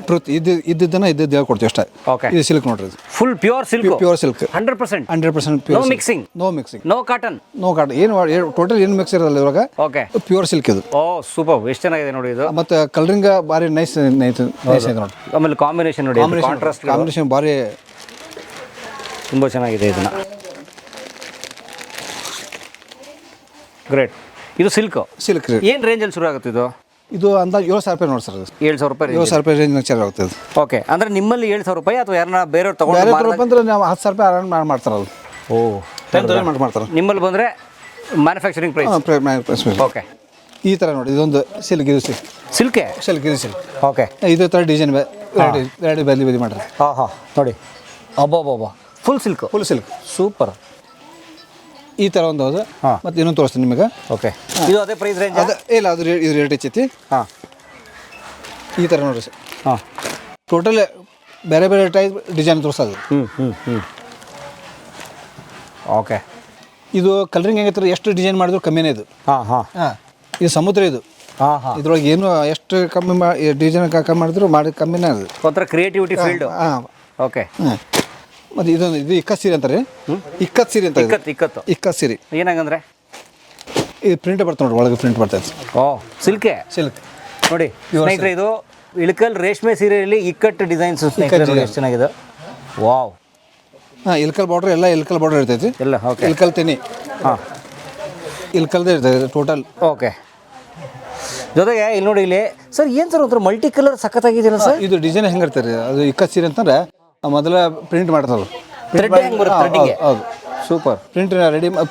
ಟ್ರೂತ್ ಇದ್ದಿದ್ದನ್ನು ಹೇಳ್ಕೊಡ್ತೀವಿ ಅಷ್ಟೇ. ಇದು ಸಿಲ್ಕ್ ನೋಡ್ರಿ, full pure silk. 100% pure. No mixing, no cotton. ಏನು ಟೋಟಲ್ ಏನು ಮಿಕ್ಸ್ ಇರೋದಿಲ್ಲ ಇವಾಗ. ಓಕೆ, ಪ್ಯೂರ್ ಸಿಲ್ಕ್ ಇದು. ಓ ಸೂಪರ್, ಎಷ್ಟು ಚೆನ್ನಾಗಿದೆ ನೋಡಿ ಇದು. ಮತ್ತು ಕಲರಿಂಗ್ ಭಾರಿ ನೈಸ್ ಇದೆ ನೋಡಿ. ಆಮೇಲೆ ಕಾಂಬಿನೇಷನ್ ನೋಡಿ, ಕಾಂಬಿನೇಷನ್ ಭಾರಿ ತುಂಬ ಚೆನ್ನಾಗಿದೆ. ಇದನ್ನು ಗ್ರೇಟ್. ಇದು ಸಿಲ್ಕ್ ಏನು ರೇಂಜಲ್ಲಿ ಶುರು ಆಗುತ್ತೆ ಇದು? ಇದು ಅಂದಾಜು 7,000 ರೂಪಾಯಿ ನೋಡಿ ಸರ್. 7,000 ರೂಪಾಯಿ. 7,000 ರೂಪಾಯಿ ರೇಂಜ್ ಚಾರ್ಜ್ ಆಗುತ್ತದೆ. ಓಕೆ, ಅಂದರೆ ನಿಮ್ಮಲ್ಲಿ 7,000 ರೂಪಾಯಿ ಅಥವಾ ಯಾರನ್ನ ಬೇರೆಯವ್ರು ತೊಗೊಂಡು ಬಂದರೆ ನಾವು 10,000 ರೂಪಾಯಿ ಆರಾಮ್ ಮಾಡ್ತಾರೆ. ಅದು 10,000 ಮಾಡ್ತಾರೆ. ನಿಮ್ಮಲ್ಲಿ ಬಂದರೆ ಮ್ಯಾನುಫ್ಯಾಕ್ಚರಿಂಗ್ ಪ್ರೈಸ್. ಓಕೆ, ಈ ಥರ ನೋಡಿ, ಇದೊಂದು ಸಿಲ್ಕ್. ಇದು ಸಿಲ್ಕ್. ಓಕೆ, ಇದೇ ಥರ ಡಿಸೈನ್ ಎರಡು ಬದಿ ಮಾಡ್ರಿ. ಹಾಂ ನೋಡಿ, ಅಬ್ಬಾ, ಫುಲ್ ಸಿಲ್ಕ್ ಸೂಪರ್. ಈ ಥರ ಒಂದು ಹೌದು. ಮತ್ತು ಇನ್ನೊಂದು ತೋರಿಸ್ತೀನಿ ನಿಮಗೆ. ಓಕೆ, ಇದು ಅದೇ ಪ್ರೈಸ್ ರೇಂಜ್? ಇಲ್ಲ, ಅದು ಇದು ರೇಟ್ ಹೆಚ್ಚೈತಿ. ಈ ಥರ ನೋಡಿರಿ ಸರ್. ಟೋಟಲ್ ಬೇರೆ ಟೈಪ್ ಡಿಸೈನ್ ತೋರಿಸೋದು. ಓಕೆ. ಇದು ಕಲರಿಂಗ್ ಹೆಂಗೈತೆ ಎಷ್ಟು ಡಿಸೈನ್ ಮಾಡಿದ್ರು ಕಮ್ಮಿನೇ ಇದು. ಹಾಂ ಹಾಂ ಹಾಂ, ಇದು ಸಮುದ್ರ ಇದು. ಹಾಂ ಹಾಂ. ಇದ್ರೊಳಗೆ ಏನು ಎಷ್ಟು ಕಮ್ಮಿ ಡಿಸೈನ್ ಕಮ್ಮಿ ಮಾಡಿದ್ರು ಮಾಡಿ ಕಮ್ಮಿನೇ ಅದು. ಒಂಥರ ಕ್ರಿಯೇಟಿವಿಟಿ ಫೀಲ್ಡು. ಹಾಂ. ಓಕೆ. ಹಾಂ, ಮತ್ತು ಇದೊಂದು ಇದು ಇಕ್ಕತ್ ಸೀರೆ ಅಂತಾರೆ. ಇಕ್ಕತ್ ಸೀರೆ ಅಂತ ಇಕ್ಕತ್ತು ಇಕ್ಕತ್ ಸೀರೆ ಏನಾಗಂದ್ರೆ ಇದು ಪ್ರಿಂಟ್ ಬರ್ತದೆ ನೋಡಿ, ಒಳಗೆ ಪ್ರಿಂಟ್ ಬರ್ತೈತೆ. ಓ, ಸಿಲ್ಕೆ. ಸಿಲ್ಕ್ ನೋಡಿ ಸ್ನೇಹಿತರೆ, ಇದು ಇಳಕಲ್ ರೇಷ್ಮೆ ಸೀರೆಯಲ್ಲಿ ಇಕ್ಕಟ್ಟು ಡಿಸೈನ್ಸ್ ಸ್ನೇಹಿತರೆ ಎಷ್ಟು ಚೆನ್ನಾಗಿದೆ. ವಾವ್. ಹಾಂ, ಇಲ್ಕಲ್ ಬಾರ್ಡ್ರ್ ಎಲ್ಲ ಇಲ್ಕಲ್ ಬಾರ್ಡ್ರ್ ಇರ್ತೈತಿ. ಎಲ್ಲ ಓಕೆ. ಇಲ್ಕಲ್ ತೆನಿ. ಹಾಂ, ಇಲ್ಕಲ್ದೇ ಇರ್ತೈತೆ ಟೋಟಲ್. ಓಕೆ. ಜೊತೆಗೆ ಇಲ್ಲಿ ನೋಡಿ, ಇಲ್ಲಿ ಸರ್ ಏನು ಸರ್ ಒಂಥರ ಮಲ್ಟಿ ಕಲರ್ ಸಖತ್ತಾಗಿದೆಯಲ್ಲ ಸರ್. ಇದು ಡಿಸೈನ್ ಹೆಂಗಿರ್ತಾರೆ ಅದು ಇಕ್ಕತ್ ಸೀರೆ ಅಂತಂದ್ರೆ ಮೊದಲ ಪ್ರಿಂಟ್ ಮಾಡ್ತಾರೆ. ಥ್ರೆಡ್ ಹೆಂಗೆ ಬರುತ್ತೆ ಥ್ರೆಡ್ಡಿಗೆ? ಹೌದು, ಸೂಪರ್.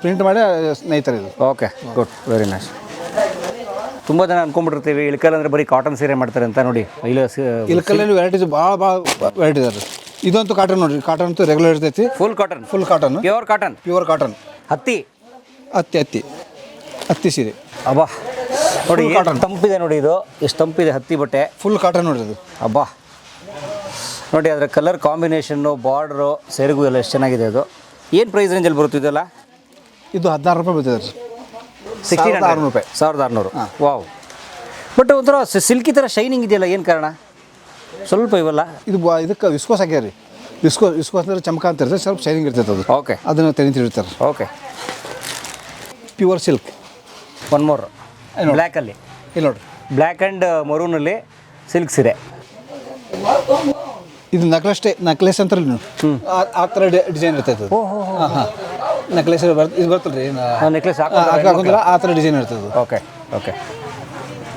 ಪ್ರಿಂಟ್ ಮಾಡಿ ಸ್ನೇಹಿತರೆ ಇದು. Okay, good, very nice. ತುಂಬ ಜನ ಅನ್ಕೊಂಡ್ಬಿಟ್ಟಿರ್ತೀವಿ ಇಳಕಲ್ ಅಂದರೆ ಬರೀ ಕಾಟನ್ ಸೀರೆ ಮಾಡ್ತಾರೆ ಅಂತ. ನೋಡಿ ಇಲ್ಕಲ್ಲಲ್ಲಿ ವೆರೈಟೀಸ್ ಭಾಳ ವೆರೈಟಿ ಇದಾವೆ. ಇದಂತೂ ಕಾಟನ್ ನೋಡಿರಿ, ಕಾಟನ್ ಅಂತೂ ರೆಗ್ಯುಲರ್ ಇರ್ತೈತಿ. Full cotton. Full cotton, pure cotton. Pure cotton. ಹತ್ತಿ ಹತ್ತಿ ಸೀರೆ. ಅಬ್ಬಾ ನೋಡಿ, ಕಾಟನ್ ತಂಪಿದೆ ನೋಡಿ, ಇದು ಎಷ್ಟು ತಂಪಿದೆ ಹತ್ತಿ ಬಟ್ಟೆ. ಫುಲ್ ಕಾಟನ್ ನೋಡಿ ಇದು. ಅಬ್ಬಾ ನೋಡಿ, ಅದರ ಕಲರ್ ಕಾಂಬಿನೇಷನ್ನು, ಬಾರ್ಡ್ರು, ಸೆರಗು ಎಲ್ಲ ಎಷ್ಟು ಚೆನ್ನಾಗಿದೆ. ಅದು ಏನು ಪ್ರೈಸ್ ರೇಂಜಲ್ಲಿ ಬರುತ್ತೆ ಇದೆಲ್ಲ? ಇದು 16 ರೂಪಾಯಿ ಬರ್ತದೆ ರೀ. 1600 ರೂಪಾಯಿ. 1600. ವಾವ್. ಬಟ್ ಒಂಥರ ಸಿಲ್ಕಿ ಥರ ಶೈನಿಂಗ್ ಇದೆಯಲ್ಲ, ಏನು ಕಾರಣ? ಸ್ವಲ್ಪ ಇವೆಲ್ಲ ಇದು ಇದಕ್ಕೆ ವಿಸ್ಕೋಸ್ ಹಾಕ್ಯಾರ ರೀ. ವಿಸ್ಕೋಸ್ ಅಂದ್ರೆ ಚಮಕ ಅಂತ ಇರ್ತದೆ, ಸ್ವಲ್ಪ ಶೈನಿಂಗ್ ಇರ್ತೈತೆ ಅದು. ಓಕೆ. ಅದನ್ನು ತೆನಿತಿರ್ತಾರೆ. Okay. Pure silk. One more ಬ್ಲ್ಯಾಕಲ್ಲಿ. ಇಲ್ಲಿ ನೋಡಿರಿ, ಬ್ಲ್ಯಾಕ್ ಆ್ಯಂಡ್ ಮರೂನಲ್ಲಿ ಸಿಲ್ಕ್ ಸೀರೆ. ಇದು ನಕ್ಲೆಸ್ ಅಂತಾರೆ ನೀವು. ಆ ಥರ ಡಿಸೈನ್ ಇರ್ತೈತೆ. ಹಾಂ ಹಾಂ, ನೆಕ್ಲೆಸ್ ಇದು ಬರ್ತಲ್ಲ ರೀ, ನೆಕ್ಲೆಸ್ ಹಾಕೋದಿಲ್ಲ, ಆ ಥರ ಡಿಸೈನ್ ಇರ್ತದೆ. Okay okay.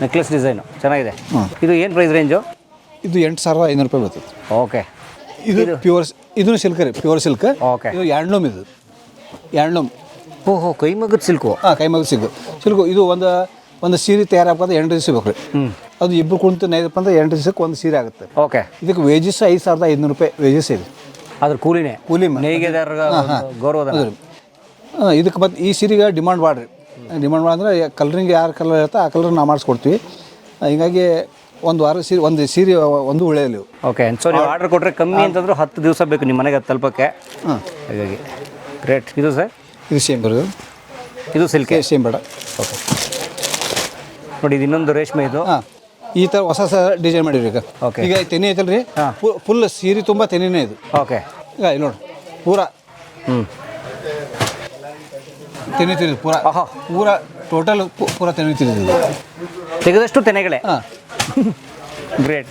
ನೆಕ್ಲೆಸ್ ಡಿಸೈನು ಚೆನ್ನಾಗಿದೆ. ಇದು ಏನು ಪ್ರೈಸ್ ರೇಂಜು? ಇದು 8500 ರೂಪಾಯಿ ಬರ್ತದೆ. ಓಕೆ. ಇದು ಪ್ಯೂರ್, ಇದೂ ಸಿಲ್ಕ್ ರೀ, ಪ್ಯೂರ್ ಸಿಲ್ಕ್. ಓಕೆ. ಇದು ಹ್ಯಾಂಡ್ಲೂಮ್. ಇದು ಹ್ಯಾಂಡ್ಲೂಮ್. ಓಹೋ, ಕೈಮಗ್ಗದ ಸಿಲ್ಕು. ಹಾಂ, ಕೈಮಗ್ಗದ ಸಿಲ್ಕು. ಇದು ಒಂದು ಸೀರೆ ತಯಾರಾಗಕ್ಕೆ 8 ದಿವಸ ಬೇಕು ರೀ. ಅದು ಇಬ್ಬರು ಕುಂತು ನೈದಪ್ಪ ಅಂದ್ರೆ 8 ದಿವಸಕ್ಕೆ ಒಂದು ಸೀರೆ ಆಗುತ್ತೆ. ಓಕೆ. ಇದಕ್ಕೆ ವೇಜಸ್ 5500 ರೂಪಾಯಿ ವೇಜಸ್ ಇದೆ. ಅದ್ರ ಕೂಲಿನೇ? ಕೂಲಿ ನೇಯ್ಗೆದಾರ ಗೌರವಧನ. ಇದಕ್ಕೆ ಮತ್ತು ಈ ಸೀರೆಗೆ ಡಿಮಾಂಡ್ ಮಾಡ್ರಿ. ಡಿಮಾಂಡ್ ಮಾಡಿದ್ರೆ ಕಲರಿಂಗ್ ಯಾರು ಕಲರ್ ಇರುತ್ತೆ ಆ ಕಲರ್ ನಾವು ಮಾಡಿಸ್ಕೊಡ್ತೀವಿ. ಹೀಗಾಗಿ ಒಂದು ವಾರ ಒಂದು ಸೀರೆ ಒಂದು ಉಳಿಯಲಿ. ಓಕೆ. ಸೊ ನೀವು ಆರ್ಡರ್ ಕೊಟ್ಟರೆ ಕಮ್ಮಿ ಅಂತಂದ್ರೆ 10 ದಿವಸ ಬೇಕು ನಿಮ್ಮ ಮನೆಗೆ ತಲುಪಕ್ಕೆ. ಹಾಂ, ಹಾಗಾಗಿ ಗ್ರೇಟ್. ಇದು ಸರ್? ಇದು ಸೇಮ್ ಬರೋದು. ಇದು ಸಿಲ್ಕೆ? ಸೇಮ್ ಬೇಡ. ಓಕೆ. ನೋಡಿ, ಇದು ಇನ್ನೊಂದು ರೇಷ್ಮೆ. ಇದು ಹಾಂ, ಈ ಥರ ಹೊಸ ಡಿಸೈನ್ ಮಾಡಿರಿ ಈಗ. ಓಕೆ. ಈಗ ತೆನಿ ಐತಲ್ಲ ರೀ, ಫುಲ್ ಸೀರೆ ತುಂಬ ತೆನಿನೇ ಇದು. ಓಕೆ. ಈಗ ಇಲ್ಲಿ ನೋಡಿ, ಪೂರಾ ತೆನಿ ತಿಳಿದು ಪೂರಾ ಟೋಟಲ್ ಪೂರಾ ತೆನಿ ತಿಳಿದು ತೆಗೆದಷ್ಟು ತೆನೆಗಳೇ. ಹಾಂ, ಗ್ರೇಟ್.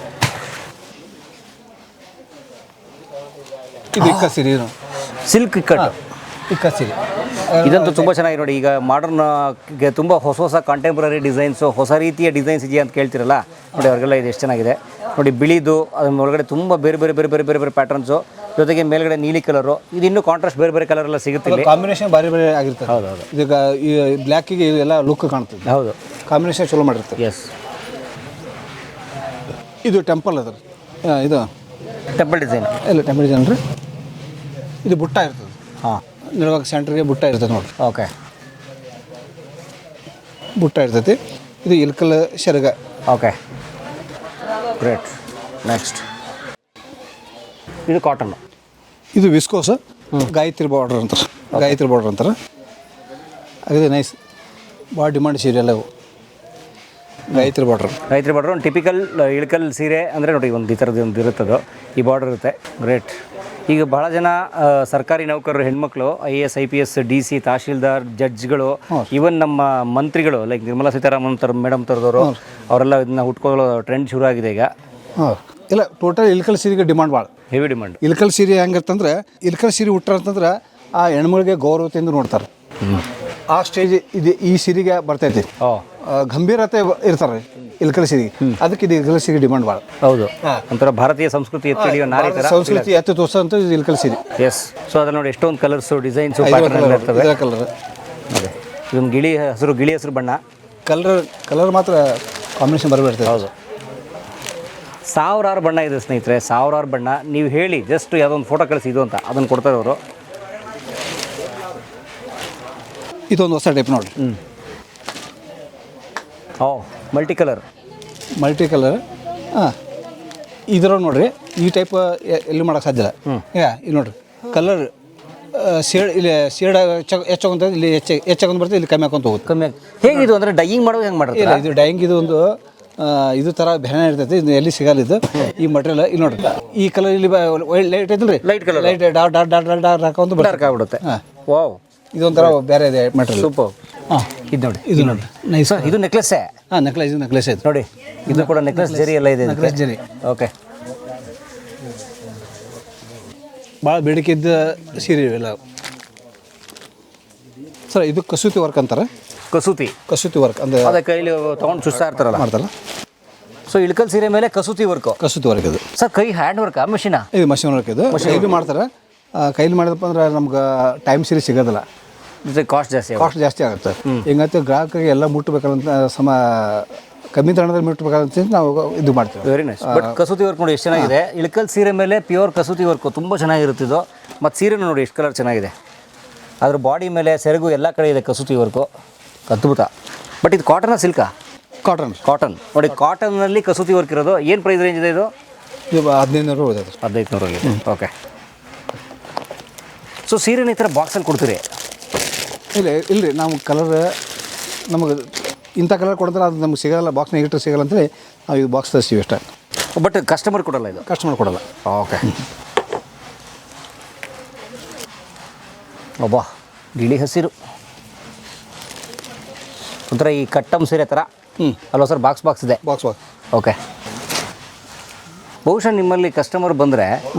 ಇದು ಇಕ್ಕ ಸೀರೆ. ಇದು ಸಿಲ್ಕ್ ಇಕ್ಕಟ್ಟು. ಇಕ್ಕ ಸೀರೆ ಇದಂತೂ ತುಂಬ ಚೆನ್ನಾಗಿದೆ ನೋಡಿ. ಈಗ ಮಾಡರ್ನ್ಗೆ ತುಂಬ ಹೊಸ ಕಾಂಟೆಂಪ್ರರಿ ಡಿಸೈನ್ಸು, ಹೊಸ ರೀತಿಯ ಡಿಸೈನ್ಸ್ ಇದೆಯಾ ಅಂತ ಕೇಳ್ತಿರಲ್ಲ, ನೋಡಿ ಅವ್ರಿಗೆಲ್ಲ ಇದು ಎಷ್ಟು ಚೆನ್ನಾಗಿದೆ ನೋಡಿ. ಬಿಳಿದು ಅದ್ರ ಒಳಗಡೆ ತುಂಬ ಬೇರೆ ಬೇರೆ ಬೇರೆ ಬೇರೆ ಬೇರೆ ಬೇರೆ ಪ್ಯಾಟರ್ನ್ಸು, ಜೊತೆಗೆ ಮೇಲ್ಗಡೆ ನೀಲಿ ಕಲರು. ಇದು ಇನ್ನೂ ಕಾಂಟ್ರಾಸ್ಟ್ ಬೇರೆ ಬೇರೆ ಕಲರ್ ಎಲ್ಲ ಸಿಗುತ್ತೆ. ಕಾಂಬಿನೇಷನ್ ಭಾರಿ ಬೇರೆ ಆಗಿರ್ತದೆ. ಹೌದು ಹೌದು. ಇದೀಗ ಈ ಬ್ಲ್ಯಾಕಿಗೆ ಇದೆಲ್ಲ ಲುಕ್ ಕಾಣ್ತದೆ. ಹೌದು, ಕಾಂಬಿನೇಷನ್ ಚಲೋ ಮಾಡಿರ್ತದೆ. ಎಸ್. ಇದು ಟೆಂಪಲ್ ಅದ. ಇದು ಟೆಂಪಲ್ ಡಿಸೈನ್. ಇಲ್ಲ, ಟೆಂಪಲ್ ಡಿಸೈನ್ ರೀ. ಇದು ಬುಟ್ಟ ಇರ್ತದೆ. ಹಾಂ, ನಿಲ್ವಾಗ ಸೆಂಟ್ರಿಗೆ ಬುಟ್ಟ ಇರ್ತದೆ ನೋಡಿರಿ. ಓಕೆ. ಬುಟ್ಟ ಇರ್ತೈತಿ. ಇದು ಇಲ್ಕಲ್ ಶರ್ಗ. Okay, great. ನೆಕ್ಸ್ಟ್ ಇದು ಕಾಟನ್. ಇದು ವಿಸ್ಕೋಸ್. ಗಾಯತ್ರಿ ಬಾರ್ಡರ್ ಅಂತಾರೆ. ಗಾಯತ್ರಿ ಬಾರ್ಡರ್ ಅಂತಾರೆ. ಅದೇ ನೈಸ್, ಭಾಳ ಡಿಮಾಂಡ್ ಸೀರೆ ಎಲ್ಲ ಇವು. ಗಾಯತ್ರಿ ಬಾರ್ಡ್ರ್ ಒಂದು ಟಿಪಿಕಲ್ ಇಳಕಲ್ ಸೀರೆ ಅಂದರೆ ನೋಡಿ, ಒಂದು ಈ ಥರದ್ದು ಒಂದು ಇರುತ್ತದು, ಈ ಬಾರ್ಡರ್ ಇರುತ್ತೆ. ಗ್ರೇಟ್. ಈಗ ಭಾಳ ಜನ ಸರ್ಕಾರಿ ನೌಕರರು ಹೆಣ್ಮಕ್ಳು, IAS IPS DC ತಹಶೀಲ್ದಾರ್ ಜಡ್ಜ್ಗಳು, ಈವನ್ ನಮ್ಮ ಮಂತ್ರಿಗಳು ಲೈಕ್ ನಿರ್ಮಲಾ ಸೀತಾರಾಮನ್ ಮೇಡಮ್ ಥರದವರು, ಅವರೆಲ್ಲ ಇದನ್ನ ಉಟ್ಕೊಳ್ಳೋ ಟ್ರೆಂಡ್ ಶುರು ಆಗಿದೆ ಈಗ. ಹಾಂ, ಇಲ್ಲ, ಟೋಟಲ್ ಇಲ್ಕಲ್ ಸೀರೆಗೆ ಡಿಮಾಂಡ್ ಭಾಳ ಹೆವಿ ಡಿಮಾಂಡ್. ಇಲ್ಕಲ್ ಸೀರೆ ಹೆಂಗಿರ್ತಂದ್ರೆ, ಇಲ್ಕಲ್ ಸೀರೆ ಉಟ್ರ ಅಂತಂದ್ರೆ ಆ ಹೆಣ್ಮಗಳಿಗೆ ಗೌರವತೆಯಿಂದ ನೋಡ್ತಾರೆ. ಆ ಸ್ಟೇಜ್ ಇದು ಈ ಸೀರೆಗೆ ಬರ್ತೈತಿ. ಗಂಭೀರತೆ ಇರ್ತಾರೆ ಇಲ್ಕಲ್ ಸೀರೆಗೆ. ಅದಕ್ಕೆ ಇದು ಇಲ್ಕಲ್ ಸೀರೆ ಡಿಮಾಂಡ್ ಭಾಳ. ಹೌದು, ಒಂಥರ ಭಾರತೀಯ ಸಂಸ್ಕೃತಿ ಎತ್ತಿ ಹಿಡಿಯೋ ನಾರಿ ಥರ ಸಂಸ್ಕೃತಿ ಎತ್ತಿ ತೋರಿಸೋಂಥ ಇದು ಇಲ್ಕಲ್ ಸೀರೆ. ಎಸ್. ಸೊ ಅದ್ರಲ್ಲಿ ನೋಡಿ ಎಷ್ಟೊಂದು ಕಲರ್ಸು, ಡಿಸೈನ್ಸು, ಕಲರ್ ಅದೇ ಇದೊಂದು ಗಿಳಿ ಹೆಸರು ಬಣ್ಣ. ಕಲರ್ ಮಾತ್ರ ಕಾಂಬಿನೇಷನ್ ಬರಬೇಡ್ತದೆ. ಹೌದು, ಸಾವಿರಾರು ಬಣ್ಣ ಇದೆ ಸ್ನೇಹಿತರೆ, ಸಾವಿರಾರು ಬಣ್ಣ. ನೀವು ಹೇಳಿ ಜಸ್ಟ್ ಯಾವುದೊಂದು ಫೋಟೋ ಕಳಿಸಿ ಇದು ಅಂತ, ಅದನ್ನು ಕೊಡ್ತಾರೆ ಅವರು. ಇದೊಂದು ಹೊಸ ಟೈಪ್ ನೋಡಿ. Multi colour. ಹಾಂ, ಇದ್ರ ನೋಡ್ರಿ, ಈ ಟೈಪ್ ಎಲ್ಲಿ ಮಾಡೋಕ್ಕೆ ಸಾಧ್ಯ ಇಲ್ಲ. ಈಗ ಇಲ್ಲಿ ನೋಡ್ರಿ, ಕಲರ್ ಶೇಡ್ ಇಲ್ಲಿ ಶೇಡ್ ಹೆಚ್ಚಾಗೊಂತ ಇಲ್ಲಿ ಹೆಚ್ಚಾಗೊಂಡು ಬರ್ತದೆ, ಇಲ್ಲಿ ಕಮ್ಮಿ ಹಾಕೊಂತ ಹೋಗುತ್ತೆ. ಕಮ್ಮಿ ಹೇಗಿದು ಅಂದರೆ ಡೈಯಿಂಗ್ ಮಾಡೋದು ಹೆಂಗೆ ಇಲ್ಲ, ಮಾಡಿರ್ತೀರಾ? ಇದು ಡೈಯಿಂಗ್ ಇದು ಒಂದು ಇದು ಥರ ಬೆನೆ ಇರ್ತೈತಿ, ಇದು ಎಲ್ಲಿ ಸಿಗಲ್ಲ ಇದು ಈ ಮಟೀರಿಯಲ್. ಇಲ್ಲಿ ನೋಡ್ರಿ, ಈ ಕಲರ್ ಇಲ್ಲಿ ಲೈಟ್ ಐತಲ್ಲ ರೀ, light colour, light dot dot dot dot dot ಹಾಕೊಂಡು ಡಾರ್ಕ್ ಆಗ್ಬಿಡುತ್ತೆ. ಹಾಂ, ವಾವ್, ಇದೊಂಥರ ಬೇರೆ ಇದೆ ಮಟೀರಿಯಲ್. ಸೂಪರ್. ಹಾಂ, ಇದು ನೋಡಿ, ಇದು ನೋಡ್ರಿ ನೈಸ್. ಇದು ನೆಕ್ಲೆಸ್ಸೇ? ಹಾಂ, ನೆಕ್ಲೆಸ್, ಇದು ನೆಕ್ಲೆಸ್ ಐತೆ ನೋಡಿ, ಇದು ಕೂಡ ನೆಕ್ಲೆಸ್ ಜರಿ ಎಲ್ಲ ಇದೆ. ನೆಕ್ಲೆಸ್ ಜರಿ. ಓಕೆ, ಭಾಳ ಬೇಡಿಕೆ ಇದ್ದ ಸೀರೆ ಇವೆಲ್ಲ ಸರ್. ಇದು ಕಸೂತಿ ವರ್ಕ್ ಅಂತಾರೆ. ಕಸೂತಿ ವರ್ಕ್ ಅಂದರೆ ಅದೇ ಕೈಲಿ ತೊಗೊಂಡು ಚುಸ್ತಾ ಇರ್ತಾರಲ್ಲ, ಮಾಡ್ತಾರಲ್ಲ. ಸೊ ಇಳ್ಕಲ್ ಸೀರೆ ಮೇಲೆ ಕಸೂತಿ ವರ್ಕು. ಕಸೂತಿ ವರ್ಕ್ ಇದು ಸರ್. ಕೈ ಹ್ಯಾಂಡ್ ವರ್ಕಾ ಮಷೀನಾ? ಇದು ಮಷಿನ್ ವರ್ಕ್. ಇದು ಕೈಲಿ ಮಾಡ್ತಾರೆ. ಕೈಲಿ ಮಾಡಿದಪ್ಪ ಅಂದ್ರೆ ನಮ್ಗೆ ಟೈಮ್ ಸೀರೆ ಸಿಗೋದಿಲ್ಲ, ಕಾಸ್ಟ್ ಜಾಸ್ತಿ ಆಗುತ್ತೆ. ಹಿಂಗಂತ ಗ್ರಾಹಕರಿಗೆ ಎಲ್ಲ ಮುಟ್ಟಬೇಕಂತ ಕಮ್ಮಿ ದರದಲ್ಲಿ ಮುಟ್ಟಬೇಕಂತ ನಾವು ಇದು ಮಾಡ್ತೀವಿ. Very nice. ಬಟ್ ಕಸೂತಿ ವರ್ಕ್ ನೋಡಿ ಎಷ್ಟು ಚೆನ್ನಾಗಿದೆ. ಇಳ್ಕಲ್ ಸೀರೆ ಮೇಲೆ ಪ್ಯೂರ್ ಕಸೂತಿ ವರ್ಕು ತುಂಬ ಚೆನ್ನಾಗಿರುತ್ತಿದ್ದು. ಮತ್ತು ಸೀರೆನೂ ನೋಡಿ ಎಷ್ಟು ಕಲರ್ ಚೆನ್ನಾಗಿದೆ. ಅದ್ರ ಬಾಡಿ ಮೇಲೆ ಸೆರಗು ಎಲ್ಲ ಕಡೆ ಇದೆ ಕಸೂತಿ ವರ್ಕು, ಅದ್ಭುತ. ಬಟ್ ಇದು ಕಾಟನ್ ಸಿಲ್ಕಾ? ಕಾಟನ್ ನೋಡಿ, ಕಾಟನ್ನಲ್ಲಿ ಕಸೂತಿ ವರ್ಕ್ ಇರೋದು. ಏನು ಪ್ರೈಸ್ ರೇಂಜ್ ಇದೆ ಇದು? 1500 ಹೋಗುತ್ತೆ. 1500 ಓಕೆ. ಸೊ ಸೀರೆನ ಈ ಥರ ಬಾಕ್ಸಲ್ಲಿ ಕೊಡ್ತೀರಿ? ಇಲ್ಲರಿ, ನಾವು ಕಲರ್ ನಮಗೆ ಇಂಥ ಕಲರ್ ಕೊಡ್ತಾರೆ, ಅದು ನಮ್ಗೆ ಸಿಗಲ್ಲ, ಬಾಕ್ಸ್ನಾಗ ಇಟ್ಟರೆ ಸಿಗಲ್ಲ ಅಂತೇಳಿ ನಾವು ಇದು ಬಾಕ್ಸ್ ತರಿಸ್ತೀವಿ ಅಷ್ಟೇ. ಬಟ್ ಕಸ್ಟಮರ್ ಕೊಡಲ್ಲ? ಇದು ಕಸ್ಟಮರ್ ಕೊಡಲ್ಲ. ಓಕೆ. ಒಬ್ಬ ಗಿಳಿ ಹಸಿರು ಒಂಥರ ಈ ಕಟ್ಟಮ್ ಸೀರೆ ಥರ ಅಲ್ವಾ ಸರ್? ಬಾಕ್ಸ್ ಇದೆ. Box okay. ಬಹುಶಃ ನಿಮ್ಮಲ್ಲಿ ಕಸ್ಟಮರ್ ಬಂದರೆ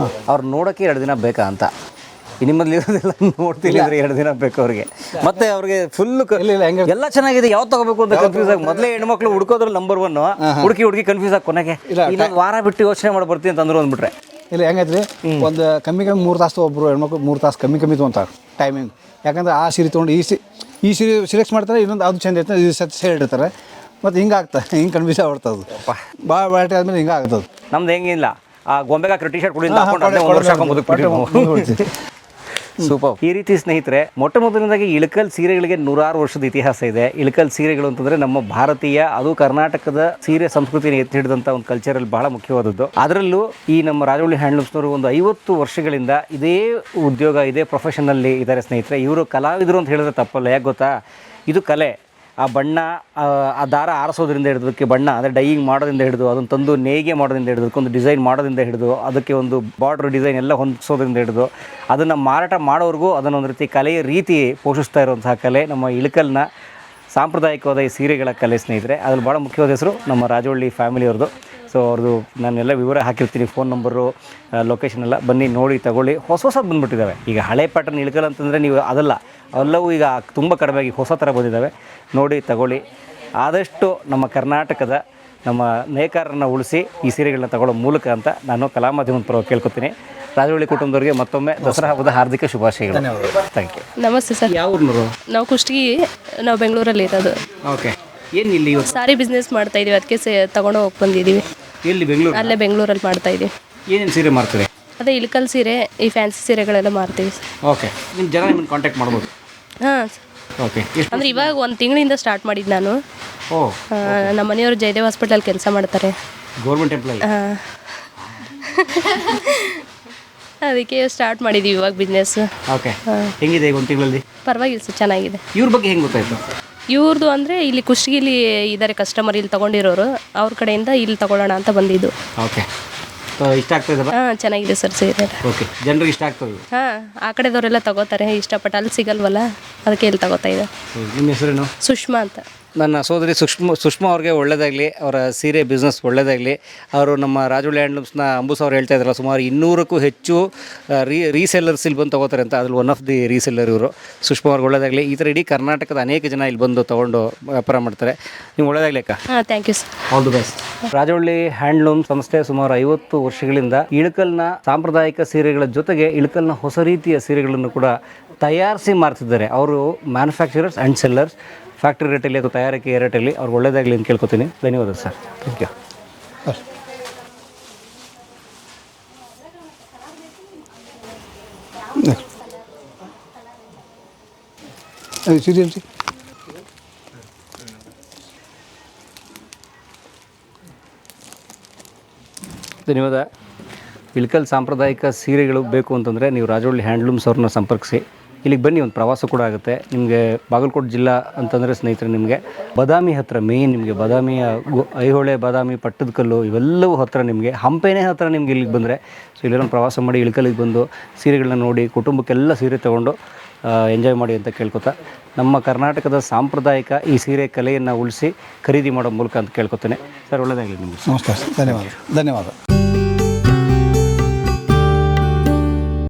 ಅವ್ರು ನೋಡೋಕ್ಕೆ 2 ದಿನ ಬೇಕಾ ಅಂತ. ನಿಮ್ಮಲ್ಲಿ ಇರೋದೆಲ್ಲ ನೋಡ್ತೀನಿ ಅಂದರೆ 2 ದಿನ ಬೇಕು ಅವ್ರಿಗೆ. ಮತ್ತೆ ಅವ್ರಿಗೆ ಫುಲ್ಲು ಎಲ್ಲ ಚೆನ್ನಾಗಿದೆ, ಯಾವ್ದು ತಗೋಬೇಕು ಅಂತ ಕನ್ಫ್ಯೂಸ್ ಆಗಿ ಮೊದಲೇ ಹೆಣ್ಮಕ್ಳು ಹುಡ್ಕೋದ್ರಲ್ಲಿ ನಂಬರ್ 1 ಹುಡುಕಿ ಕನ್ಫ್ಯೂಸ್ ಆಗಿ ಕೊನೆಗೆ ಇನ್ನೊಂದು ವಾರ ಬಿಟ್ಟು ಯೋಚನೆ ಮಾಡಿ ಬರ್ತೀನಿ ಅಂತಂದ್ರು ಅಂದ್ಬಿಟ್ರೆ ಇಲ್ಲ. ಹೆಂಗೈತ್ರಿ, ಒಂದು ಕಮ್ಮಿ 3 ತಾಸು ಒಬ್ಬರು ಹೆಣ್ಮಕ್ಳು 3 ತಾಸು ಕಮ್ಮಿ ತೊಗೊಂತಾರೆ ಟೈಮಿಂಗ್. ಯಾಕಂದ್ರೆ ಆ ಸೀರೆ ತೊಗೊಂಡು ಈ ಸೀರೆ ಸಿಲೆಕ್ಟ್ ಮಾಡ್ತಾರೆ, ಇನ್ನೊಂದು ಅದು ಚೆಂದ ಇರ್ತದೆ, ಇದು ಸೈಡ್ ಇರ್ತಾರೆ. ಮತ್ತು ಹಿಂಗೆ ಆಗ್ತದೆ, ಹಿಂಗೆ ಕನ್ಫ್ಯೂಸ್ ಆಗ್ಬಿಡ್ತದೆ. ಭಾಳ ಬ್ಯಾಟ್ರಿ ಆದಮೇಲೆ ಹಿಂಗೆ ಆಗ್ತದೆ. ನಮ್ದು ಹೆಂಗಿಲ್ಲ, ಆ ಗೊಂಬೆಗೆ ಹಾಕಿ ಟಿ ಶರ್ಟ್ ಕುಡಿದು ಸೂಪರ್. ಈ ರೀತಿ ಸ್ನೇಹಿತರೆ, ಮೊಟ್ಟ ಮೊದಲನೇದಾಗಿ ಇಳಕಲ್ ಸೀರೆಗಳಿಗೆ 100 ವರ್ಷದ ಇತಿಹಾಸ ಇದೆ. ಇಳಕಲ್ ಸೀರೆಗಳು ಅಂತಂದರೆ ನಮ್ಮ ಭಾರತೀಯ, ಅದು ಕರ್ನಾಟಕದ ಸೀರೆ ಸಂಸ್ಕೃತಿಯನ್ನು ಎತ್ತಿ ಹಿಡಿದಂಥ ಒಂದು ಕಲ್ಚರಲ್ಲಿ ಬಹಳ ಮುಖ್ಯವಾದದ್ದು. ಅದರಲ್ಲೂ ಈ ನಮ್ಮ ರಾಜವಳ್ಳಿ ಹ್ಯಾಂಡ್ಲೂಮ್ಸ್ನವರು ಒಂದು 50 ವರ್ಷಗಳಿಂದ ಇದೇ ಉದ್ಯೋಗ, ಇದೇ ಪ್ರೊಫೆಷನಲ್ಲಿ ಇದ್ದಾರೆ ಸ್ನೇಹಿತರೆ. ಇವರು ಕಲಾವಿದರು ಅಂತ ಹೇಳಿದ್ರೆ ತಪ್ಪಲ್ಲ. ಯಾಕೆ ಗೊತ್ತಾ, ಇದು ಕಲೆ. ಆ ಬಣ್ಣ, ಆ ದಾರ ಆರಿಸೋದ್ರಿಂದ ಹಿಡಿದಕ್ಕೆ ಬಣ್ಣ ಅಂದರೆ ಡೈಯಿಂಗ್ ಮಾಡೋದ್ರಿಂದ ಹಿಡಿದು ಅದನ್ನು ತಂದು ನೇಯ್ಗೆ ಮಾಡೋದ್ರಿಂದ ಹಿಡಿದು ಅದಕ್ಕೊಂದು ಡಿಸೈನ್ ಮಾಡೋದ್ರಿಂದ ಹಿಡಿದು ಅದಕ್ಕೆ ಒಂದು ಬಾರ್ಡ್ರ್ ಡಿಸೈನ್ ಎಲ್ಲ ಹೊಂದಿಸೋದ್ರಿಂದ ಹಿಡಿದು ಅದನ್ನು ಮಾರಾಟ ಮಾಡೋವ್ರಿಗೂ ಅದನ್ನು ಒಂದು ರೀತಿ ಕಲೆಯ ರೀತಿ ಪೋಷಿಸ್ತಾ ಇರುವಂತಹ ಕಲೆ ನಮ್ಮ ಇಳಕಲ್ನ ಸಾಂಪ್ರದಾಯಿಕವಾದ ಈ ಸೀರೆಗಳ ಕಲೆ ಸ್ನೇಹಿತರೆ. ಅದ್ರಲ್ಲಿ ಭಾಳ ಮುಖ್ಯವಾದ ಹೆಸರು ನಮ್ಮ ರಾಜವಳ್ಳಿ ಫ್ಯಾಮಿಲಿಯವ್ರದ್ದು. ಸೊ ಅವ್ರದ್ದು ನಾನೆಲ್ಲ ವಿವರ ಹಾಕಿರ್ತೀನಿ, ಫೋನ್ ನಂಬರು, ಲೊಕೇಶನ್ ಎಲ್ಲ. ಬನ್ನಿ ನೋಡಿ ತಗೊಳ್ಳಿ. ಹೊಸದು ಬಂದುಬಿಟ್ಟಿದ್ದಾವೆ ಈಗ. ಹಳೆ ಪ್ಯಾಟರ್ನ್ ಇಳಕಲ್ ಅಂತಂದರೆ ನೀವು ಅದಲ್ಲ, ಅವೆಲ್ಲವೂ ಈಗ ತುಂಬ ಕಡಿಮೆಯಾಗಿ ಹೊಸ ಥರ ಬಂದಿದ್ದಾವೆ. ನೋಡಿ ತಗೊಳ್ಳಿ. ಆದಷ್ಟು ನಮ್ಮ ಕರ್ನಾಟಕದ ನಮ್ಮ ನೇಕಾರರನ್ನು ಉಳಿಸಿ ಈ ಸೀರೆಗಳನ್ನ ತಗೊಳ್ಳೋ ಮೂಲಕ ಅಂತ ನಾನು ಕಲಾ ಮಾಧ್ಯಮದ ಪರವಾಗಿ ಕೇಳ್ಕೊತೀನಿ. ರಾಜವಳ್ಳಿ ಕುಟುಂಬದವರಿಗೆ ಮತ್ತೊಮ್ಮೆ ದಸರಾ ಹಬ್ಬದ ಹಾರ್ದಿಕ ಶುಭಾಶಯಗಳು. Thank you. ನಮಸ್ತೆ ಸರ್. ಯಾವ ಊರಿನವರು? ನಾವು ಕುಷ್ಟಗಿ, ನಾವು ಬೆಂಗಳೂರಲ್ಲಿ ಇರೋದು. ಓಕೆ. ಏನು ಇಲ್ಲಿ ಸಾರಿ ಬಿಸ್ನೆಸ್ ಮಾಡ್ತಾ ಇದೀವಿ, ಅದಕ್ಕೆ ತಗೊಂಡು ಹೋಗಿ ಬಂದಿದ್ದೀವಿ. ಎಲ್ಲಿ? ಬೆಂಗಳೂರು? ಅಲ್ಲೇ ಬೆಂಗಳೂರಲ್ಲಿ ಮಾಡ್ತಾ ಇದೀವಿ. ಏನೇನು ಸೀರೆ ಮಾಡ್ತೀರಿ? ಅದೇ ಇಳಕಲ್ ಸೀರೆ, ಈ ಫ್ಯಾನ್ಸಿ ಸೀರೆಗಳೆಲ್ಲ ಮಾರ್ತೀವಿ. ಓಕೆ. ನಿಮ್ಮ ಜನ ನಿಮ್ಮನ್ನು ಕಾಂಟ್ಯಾಕ್ಟ್ ಮಾಡ್ಬೋದು? ಹಾಂ. ಓಕೆ. ಅಂದರೆ ಇವಾಗ 1 ತಿಂಗಳಿಂದ ಸ್ಟಾರ್ಟ್ ಮಾಡಿದ್ದು ನಾನು. ನಮ್ಮ ಮನೆಯವರು ಜಯದೇವ್ ಹಾಸ್ಪಿಟಲ್ ಕೆಲಸ ಮಾಡ್ತಾರೆ, ಗೌರ್ಮೆಂಟ್ ಎಂಪ್ಲಾಯಿ. ಹಾಂ, ಅದಕ್ಕೆ ಸ್ಟಾರ್ಟ್ ಮಾಡಿದ್ದೀವಿ ಇವಾಗ ಬಿಸ್ನೆಸ್. ಓಕೆ. ಹೆಂಗಿದೆ ಈಗ 1 ತಿಂಗಳಲ್ಲಿ? ಪರವಾಗಿಲ್ಲ ಸರ್, ಚೆನ್ನಾಗಿದೆ. ಇವ್ರ ಬಗ್ಗೆ ಹೆಂಗೆ ಗೊತ್ತಾಯ್ತು? ಇವ್ರದ್ದು ಅಂದರೆ ಇಲ್ಲಿ ಕುಷ್ಟಗಿಲಿ ಇದ್ದಾರೆ ಕಸ್ಟಮರ್, ಇಲ್ಲಿ ತೊಗೊಂಡಿರೋರು, ಅವ್ರ ಕಡೆಯಿಂದ ಇಲ್ಲಿ ತೊಗೊಳ್ಳೋಣ ಅಂತ ಬಂದಿದ್ದು. ಓಕೆ. ಇಷ್ಟ ಆಗ್ತದೆ? ಹಾಂ, ಚೆನ್ನಾಗಿದೆ ಸರ್ ಸೀರೆ. ಓಕೆ. ಜನರಿಗೆ ಇಷ್ಟ ಆಗ್ತದೆ? ಹಾಂ, ಆ ಕಡೆದವರೆಲ್ಲ ತಗೋತಾರೆ, ಇಷ್ಟಪಟ್ಟು. ಅಲ್ಲಿ ಸಿಗಲ್ವಲ್ಲ, ಅದಕ್ಕೆ ಇಲ್ಲಿ ತಗೋತಾ ಇದೆ. ನಿಮ್ಮ ಹೆಸರೇನು? ಸುಷ್ಮಾ ಅಂತ. ನನ್ನ ಸೋದರಿ ಸುಷ್ಮಾ ಅವ್ರಿಗೆ ಒಳ್ಳೆಯದಾಗಲಿ, ಅವರ ಸೀರೆ ಬಿಸ್ನೆಸ್ ಒಳ್ಳೆಯದಾಗಲಿ. ಅವರು ನಮ್ಮ ರಾಜವಳ್ಳಿ ಹ್ಯಾಂಡ್ಲೂಮ್ಸ್ನ ಅಂಬುಸ್ ಅವ್ರು ಹೇಳ್ತಾ ಇದ್ರಲ್ಲ, ಸುಮಾರು 200ಕ್ಕೂ ಹೆಚ್ಚು ರೀಸೆಲ್ಲರ್ಸ್ ಇಲ್ಲಿ ಬಂದು ತೊಗೋತಾರೆ ಅಂತ. ಅದ್ರಲ್ಲಿ ಒನ್ ಆಫ್ ದಿ ರೀಸೆಲ್ಲರ್ ಇವರು. ಸುಷ್ಮಾ ಅವ್ರಿಗೆ ಒಳ್ಳೆಯದಾಗಲಿ. ಈ ಥರ ಇಡೀ ಕರ್ನಾಟಕದ ಅನೇಕ ಜನ ಇಲ್ಲಿ ಬಂದು ತೊಗೊಂಡು ವ್ಯಾಪಾರ ಮಾಡ್ತಾರೆ. ನೀವು ಒಳ್ಳೆಯದಾಗಲಿ ಅಕ್ಕ. ಹಾಂ, thank you sir. All the best. Rajavalli handloom ಸಂಸ್ಥೆ ಸುಮಾರು 50 ವರ್ಷಗಳಿಂದ ಇಳಕಲ್ನ ಸಾಂಪ್ರದಾಯಿಕ ಸೀರೆಗಳ ಜೊತೆಗೆ ಇಳಕಲ್ನ ಹೊಸ ರೀತಿಯ ಸೀರೆಗಳನ್ನು ಕೂಡ ತಯಾರಿಸಿ ಮಾರ್ತಿದ್ದಾರೆ. ಅವರು ಮ್ಯಾನುಫ್ಯಾಕ್ಚರರ್ಸ್ ಆ್ಯಂಡ್ ಸೆಲ್ಲರ್ಸ್. ಫ್ಯಾಕ್ಟ್ರಿ ರೇಟಲ್ಲಿ ಅಥವಾ ತಯಾರಿಕೆ ರೇಟಲ್ಲಿ ಅವ್ರು ಒಳ್ಳೆಯದಾಗಲಿ ಅಂತ ಕೇಳ್ಕೊತೀನಿ. ಧನ್ಯವಾದ ಸರ್. Thank you. ಸೀರಿಯಲ್ಸಿ ಧನ್ಯವಾದ. ಇಳಕಲ್ ಸಾಂಪ್ರದಾಯಿಕ ಸೀರೆಗಳು ಬೇಕು ಅಂತಂದರೆ ನೀವು ರಾಜವಳ್ಳಿ ಹ್ಯಾಂಡ್ಲೂಮ್ಸ್ ಅವ್ರನ್ನ ಸಂಪರ್ಕಿಸಿ. ಇಲ್ಲಿಗೆ ಬನ್ನಿ, ಒಂದು ಪ್ರವಾಸ ಕೂಡ ಆಗುತ್ತೆ ನಿಮಗೆ. ಬಾಗಲಕೋಟೆ ಜಿಲ್ಲಾ ಅಂತಂದರೆ ಸ್ನೇಹಿತರೆ ನಿಮಗೆ ಬಾದಾಮಿ ಹತ್ತಿರ ಮೇಯ್ನ್, ನಿಮಗೆ ಬಾದಾಮಿಯ ಐಹೊಳೆ, ಬಾದಾಮಿ, ಪಟ್ಟದಕಲ್ಲು ಇವೆಲ್ಲವೂ ಹತ್ತಿರ, ನಿಮಗೆ ಹಂಪೆನೇ ಹತ್ತಿರ ನಿಮ್ಗೆ ಇಲ್ಲಿಗೆ ಬಂದರೆ. ಸೊ ಇಲ್ಲೆಲ್ಲ ಪ್ರವಾಸ ಮಾಡಿ ಇಳಕಲ್ಲಿಗೆ ಬಂದು ಸೀರೆಗಳನ್ನ ನೋಡಿ ಕುಟುಂಬಕ್ಕೆಲ್ಲ ಸೀರೆ ತೊಗೊಂಡು ಎಂಜಾಯ್ ಮಾಡಿ ಅಂತ ಕೇಳ್ಕೊತಾ, ನಮ್ಮ ಕರ್ನಾಟಕದ ಸಾಂಪ್ರದಾಯಿಕ ಈ ಸೀರೆ ಕಲೆಯನ್ನು ಉಳಿಸಿ ಖರೀದಿ ಮಾಡೋ ಮೂಲಕ ಅಂತ ಕೇಳ್ಕೊತೇನೆ. ಸರ್ ಒಳ್ಳೆಯದಾಗಲಿ ನಿಮಗೆ. ನಮಸ್ಕಾರ, ಧನ್ಯವಾದ.